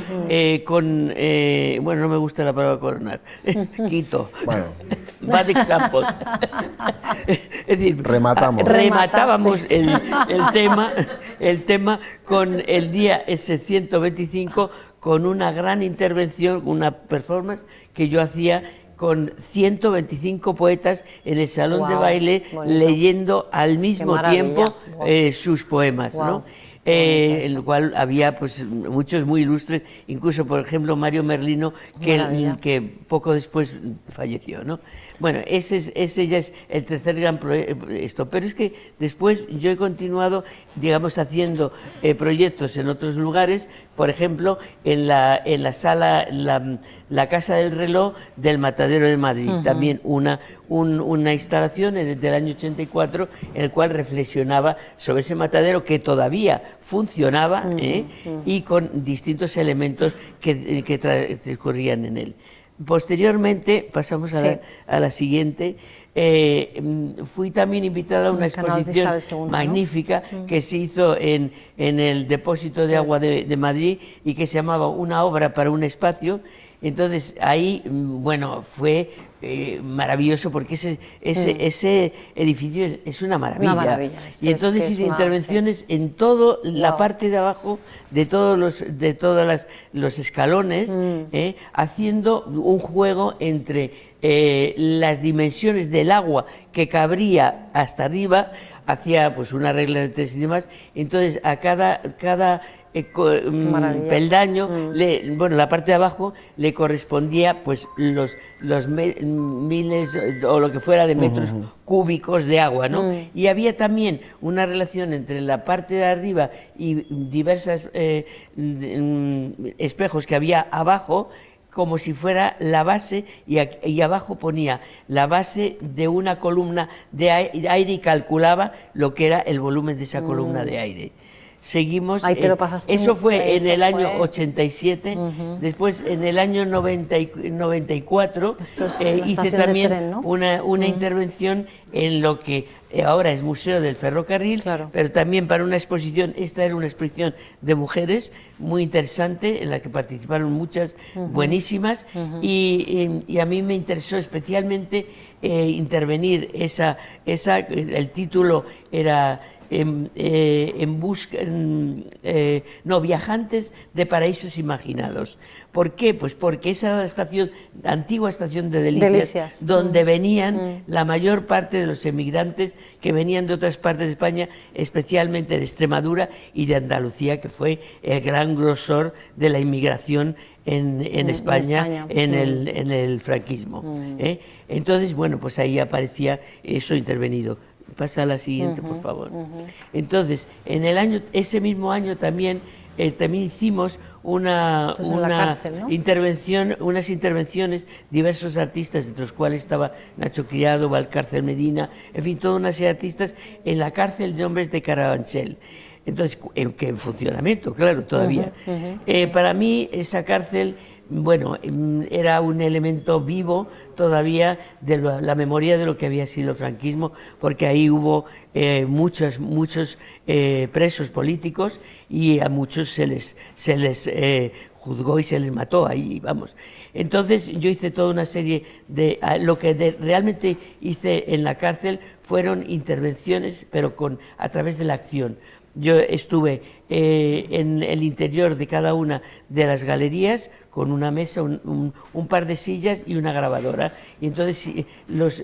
con, bueno, no me gusta la palabra coronar, quito. Bueno. Bad example. Es decir, rematábamos el tema con el día ese 125, con una gran intervención, una performance que yo hacía con 125 poetas en el salón de baile, leyendo al mismo tiempo sus poemas, ¿no? En el cual había pues muchos muy ilustres, incluso por ejemplo Mario Merlino, que poco después falleció, ¿no? Bueno, ese ya es el tercer gran proyecto, pero es que después yo he continuado, digamos, haciendo proyectos en otros lugares, por ejemplo, en la sala, la Casa del Reloj del Matadero de Madrid, también una instalación del año 84 en el cual reflexionaba sobre ese matadero que todavía funcionaba y con distintos elementos que transcurrían en él. Posteriormente, pasamos a la siguiente, fui también invitada a una exposición magnífica que se hizo en el Depósito de Agua de Madrid y que se llamaba Una obra para un espacio. Entonces ahí, bueno, fue maravilloso porque ese edificio es una maravilla. Y entonces hice intervenciones en toda la parte de abajo de todos los escalones, haciendo un juego entre las dimensiones del agua que cabría hasta arriba, hacía pues una regla de 3 y demás. Entonces a cada peldaño, bueno, la parte de abajo le correspondía pues los miles o lo que fuera de metros cúbicos de agua, ¿no? Y había también una relación entre la parte de arriba y diversos espejos que había abajo, como si fuera la base, y abajo ponía la base de una columna de aire y calculaba lo que era el volumen de esa columna de aire. Seguimos, eso fue en el año 87, después en el año 94 hice también una intervención en lo que ahora es Museo del Ferrocarril, pero también para una exposición. Esta era una exposición de mujeres muy interesante en la que participaron muchas buenísimas, y a mí me interesó especialmente intervenir el título era Viajantes de Paraísos Imaginados. ¿Por qué? Pues porque esa era la antigua estación de Delicias. Donde venían la mayor parte de los emigrantes que venían de otras partes de España, especialmente de Extremadura y de Andalucía, que fue el gran grosor de la inmigración en España en el franquismo. Entonces, bueno, pues ahí aparecía eso intervenido. Pasa a la siguiente, por favor. Entonces, ese mismo año también hicimos unas intervenciones, diversos artistas, entre los cuales estaba Nacho Criado, Valcárcel Medina, en fin, toda una serie de artistas en la cárcel de hombres de Carabanchel. Entonces, que en funcionamiento, claro, todavía. Para mí, esa cárcel, bueno, era un elemento vivo todavía de la memoria de lo que había sido el franquismo, porque ahí hubo muchos presos políticos y a muchos se les juzgó y se les mató ahí, vamos. Entonces yo hice toda una serie lo que realmente hice en la cárcel fueron intervenciones, pero a través de la acción. Yo estuve en el interior de cada una de las galerías con una mesa, un par de sillas y una grabadora. Y entonces los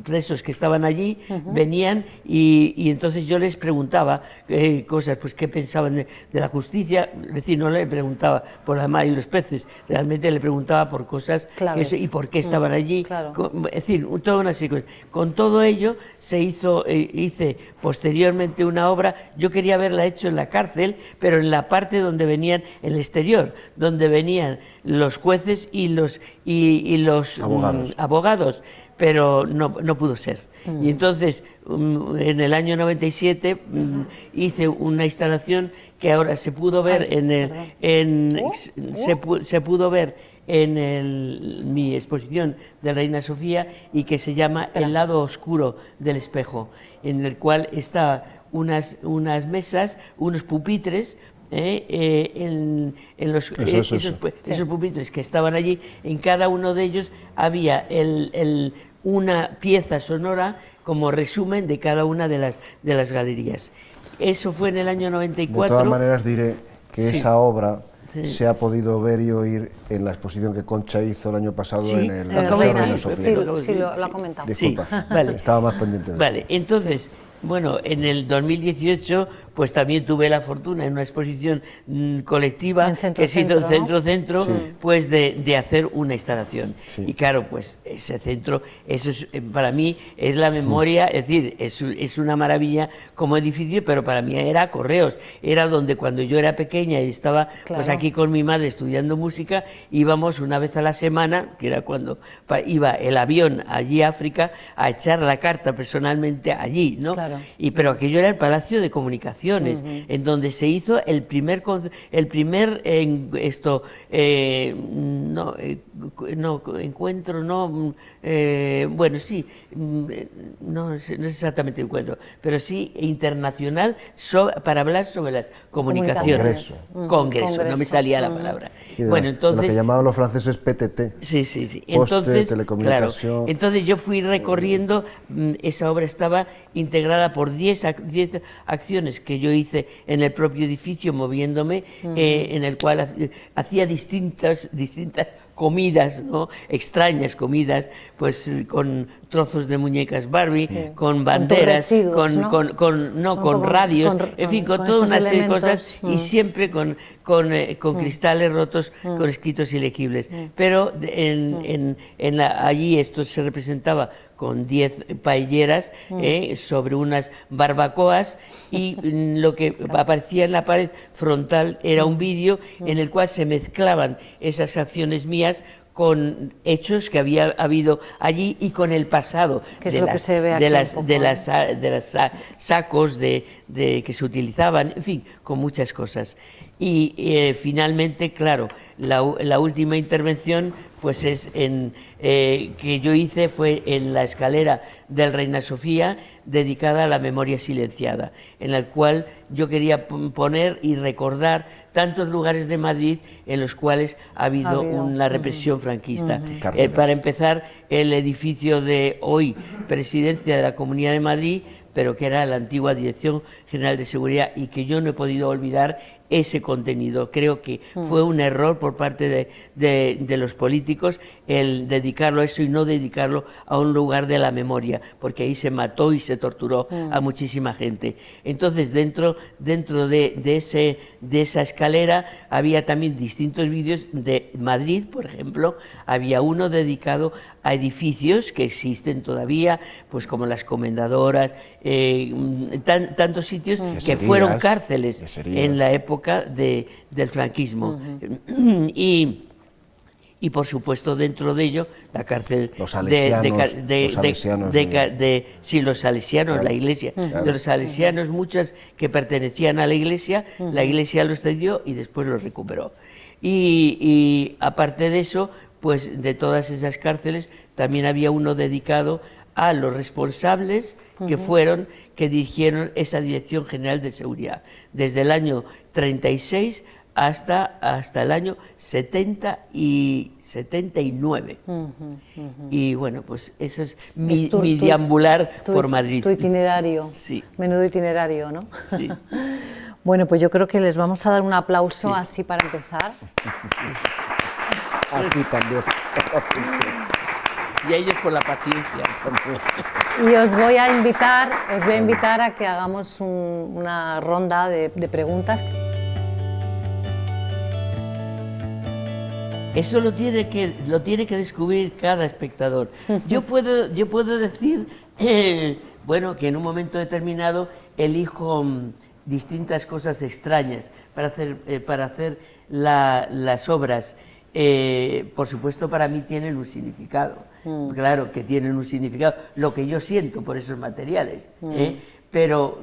presos que estaban allí venían y entonces yo les preguntaba cosas, pues qué pensaban de la justicia. Es decir, no le preguntaba por la mar y los peces, realmente le preguntaba por cosas y por qué estaban allí. Claro. Es decir, toda una serie de cosas. Con todo ello hice posteriormente una obra. Yo quería haberla hecho en la cárcel, pero en la parte donde venían, en el exterior, donde venían los jueces y los abogados, pero no pudo ser. Y entonces, en el año 97, hice una instalación que ahora se pudo ver se pudo ver en mi exposición de Reina Sofía, y que se llama El lado oscuro del espejo, en el cual está unas mesas, unos pupitres, esos pupitres que estaban allí. En cada uno de ellos había una pieza sonora como resumen de cada una de las galerías. Eso fue en el año 94. De todas maneras diré que esa obra se ha podido ver y oír en la exposición que Concha hizo el año pasado en el Museo Reina Sofía. Sí, lo ha comentado. Disculpa, vale. Estaba más pendiente de eso. Vale, entonces, bueno, en el 2018 pues también tuve la fortuna en una exposición colectiva que se hizo en Centro-Centro, pues de hacer una instalación. Y claro, pues ese centro, eso es, para mí es la memoria, es decir, es una maravilla como edificio, pero para mí era Correos, era donde cuando yo era pequeña y estaba pues aquí con mi madre estudiando música, íbamos una vez a la semana, que era cuando iba el avión allí a África, a echar la carta personalmente allí, ¿no? Pero aquello era el Palacio de Comunicaciones, en donde se hizo el primer encuentro, bueno, sí, no es exactamente encuentro, pero sí internacional para hablar sobre las comunicaciones. Congreso, no me salía la palabra. Bueno, entonces, lo que llamaban los franceses PTT. Sí. Entonces, claro, entonces yo fui recorriendo, esa obra estaba integrada por 10 acciones que yo hice en el propio edificio, moviéndome, en el cual hacía distintas comidas, ¿no? Extrañas comidas, pues con trozos de muñecas Barbie, con banderas, con radios, en fin, con toda una serie de cosas, y siempre con cristales rotos, con escritos ilegibles. Pero allí esto se representaba con 10 paelleras sobre unas barbacoas, y lo que aparecía en la pared frontal era un vídeo en el cual se mezclaban esas acciones mías con hechos que había habido allí y con el pasado de las sacos que se utilizaban, en fin, con muchas cosas. Y finalmente, claro, la última intervención pues es que yo hice fue en la escalera del Reina Sofía, dedicada a la memoria silenciada, en la cual yo quería poner y recordar tantos lugares de Madrid en los cuales ha habido una represión franquista. Para empezar, el edificio de hoy, Presidencia de la Comunidad de Madrid, pero que era la antigua Dirección General de Seguridad, y que yo no he podido olvidar ese contenido. Creo que fue un error por parte de los políticos el dedicarlo a eso y no dedicarlo a un lugar de la memoria, porque ahí se mató y se torturó a muchísima gente. Entonces, dentro de esa escalera había también distintos vídeos de Madrid, por ejemplo. Había uno dedicado a edificios que existen todavía, pues como las Comendadoras, tantos sitios que fueron cárceles en la época del franquismo. Y por supuesto dentro de ello la cárcel los salesianos, los salesianos, claro, la iglesia de los salesianos, muchas que pertenecían a la iglesia, la iglesia los cedió y después los recuperó. Y aparte de eso, pues de todas esas cárceles también había uno dedicado a los responsables que dirigieron esa Dirección General de Seguridad, desde el año 36 hasta el año 70 y 79. Y bueno, pues eso es mi deambular por Madrid. Tu itinerario. Sí. Menudo itinerario, ¿no? Sí. Bueno, pues yo creo que les vamos a dar un aplauso así para empezar. Aquí también. Y a ellos por la paciencia. Y os voy a invitar a que hagamos una ronda de preguntas. Eso lo tiene que descubrir cada espectador. Yo puedo decir, bueno, que en un momento determinado elijo distintas cosas extrañas para hacer las obras. Por supuesto, para mí tienen un significado. Claro que tienen un significado, lo que yo siento por esos materiales. Pero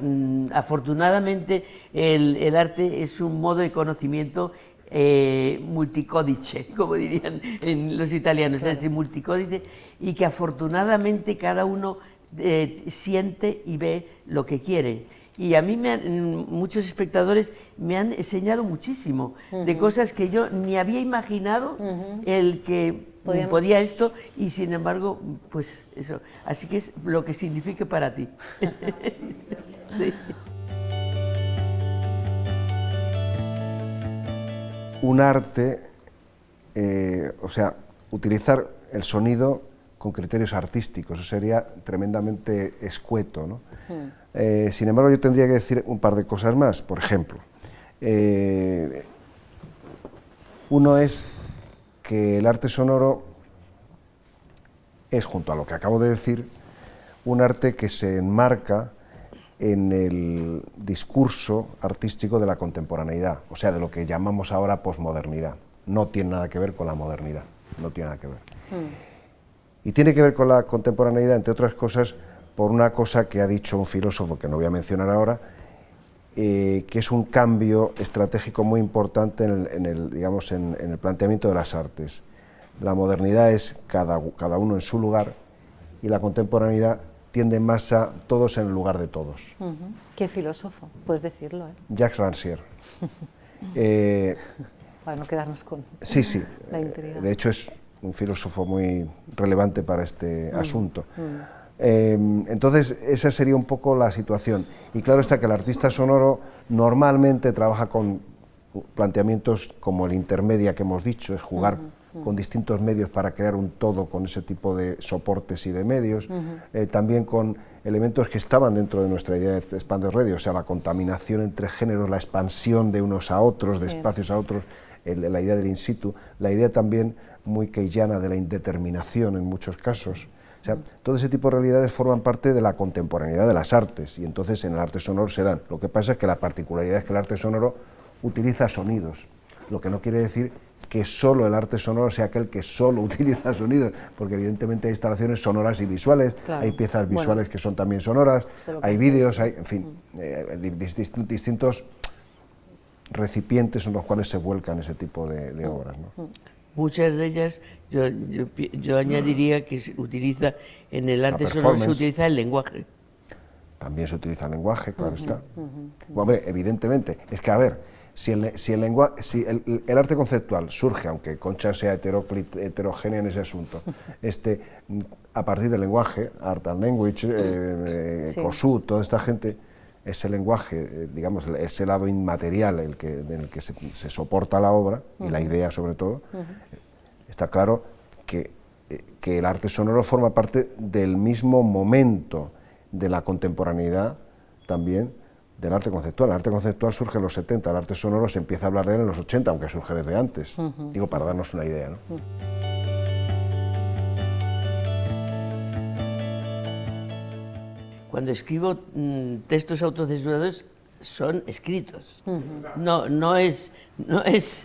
afortunadamente el arte es un modo de conocimiento multicódice, como dirían los italianos, es decir, multicódice, y que afortunadamente cada uno siente y ve lo que quiere. Y a mí muchos espectadores me han enseñado muchísimo de cosas que yo ni había imaginado el que podía esto, y sin embargo, pues eso. Así que es lo que signifique para ti. Sí. Un arte, o sea, utilizar el sonido con criterios artísticos, eso sería tremendamente escueto, ¿no? Sin embargo, yo tendría que decir un par de cosas más. Por ejemplo, uno es que el arte sonoro es, junto a lo que acabo de decir, un arte que se enmarca en el discurso artístico de la contemporaneidad, o sea, de lo que llamamos ahora posmodernidad. No tiene nada que ver con la modernidad, no tiene nada que ver. Y tiene que ver con la contemporaneidad, entre otras cosas, por una cosa que ha dicho un filósofo que no voy a mencionar ahora, que es un cambio estratégico muy importante en el planteamiento de las artes. La modernidad es cada uno en su lugar, y la contemporaneidad tiende más a todos en el lugar de todos. ¿Qué filósofo? Puedes decirlo, ¿eh? Jacques Rancière. Para no quedarnos con sí, la intriga. De hecho es un filósofo muy relevante para este asunto. Entonces, esa sería un poco la situación. Y claro está que el artista sonoro normalmente trabaja con planteamientos como el intermedia que hemos dicho, es jugar con distintos medios para crear un todo con ese tipo de soportes y de medios, también con elementos que estaban dentro de nuestra idea de Expander Radio, o sea, la contaminación entre géneros, la expansión de unos a otros, de espacios a otros, la idea del in situ, la idea también muy keyana de la indeterminación en muchos casos. O sea, todo ese tipo de realidades forman parte de la contemporaneidad de las artes, y entonces en el arte sonoro se dan. Lo que pasa es que la particularidad es que el arte sonoro utiliza sonidos, lo que no quiere decir que solo el arte sonoro sea aquel que solo utiliza sonidos, porque evidentemente hay instalaciones sonoras y visuales, claro, hay piezas visuales que son también sonoras, hay vídeos, hay, en fin, distintos recipientes en los cuales se vuelcan ese tipo de obras, ¿no? muchas de ellas yo añadiría que se utiliza, en el arte sonoro se utiliza el lenguaje. También se utiliza el lenguaje, claro está. Bueno, hombre, evidentemente, es que a ver, si el arte conceptual surge, aunque Concha sea heterogénea en ese asunto, a partir del lenguaje, Art and Language, COSUT, toda esta gente, ese lenguaje, digamos, ese lado inmaterial en el que se soporta la obra, y la idea sobre todo, está claro que el arte sonoro forma parte del mismo momento de la contemporaneidad también del arte conceptual. El arte conceptual surge en los 70, el arte sonoro se empieza a hablar de él en los 80, aunque surge desde antes, digo, para darnos una idea, ¿no? Cuando escribo textos autocensurados son escritos, no es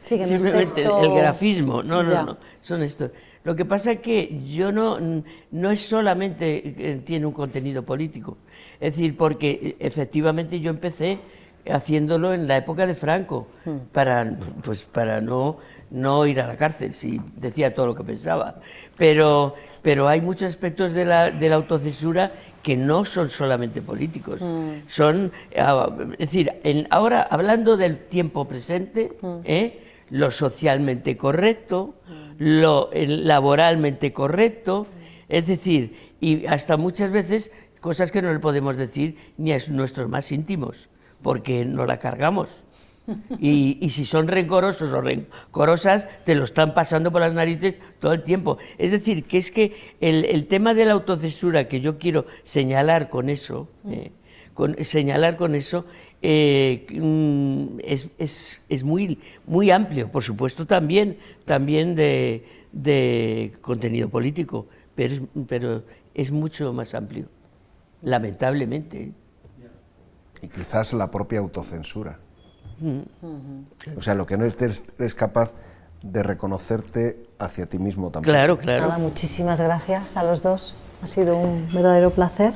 simplemente el grafismo, no, son estos. Lo que pasa es que yo no es solamente que tiene un contenido político, es decir, porque efectivamente yo empecé haciéndolo en la época de Franco, para no ir a la cárcel, si decía todo lo que pensaba, pero hay muchos aspectos de la autocensura que no son solamente políticos, son, es decir, ahora hablando del tiempo presente, lo socialmente correcto, lo laboralmente correcto, es decir, y hasta muchas veces cosas que no le podemos decir ni a nuestros más íntimos, porque no la cargamos. Y si son rencorosos o rencorosas, te lo están pasando por las narices todo el tiempo. Es decir, que es que el tema de la autocensura que yo quiero señalar con eso, es muy amplio, por supuesto también de contenido político, pero es mucho más amplio, lamentablemente. Y quizás la propia autocensura. O sea, lo que no eres capaz de reconocerte hacia ti mismo también. Claro, claro. Nada, muchísimas gracias a los dos, ha sido un verdadero placer.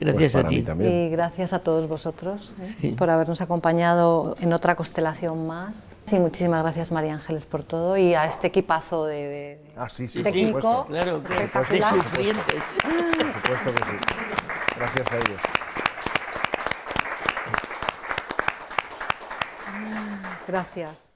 Gracias Pues a ti. Y gracias a todos vosotros por habernos acompañado en otra constelación más. Sí, muchísimas gracias, María Ángeles, por todo, y a este equipazo de técnico, claro, espectacular. de sufrientes. Por supuesto que sí. Gracias a ellos. Gracias.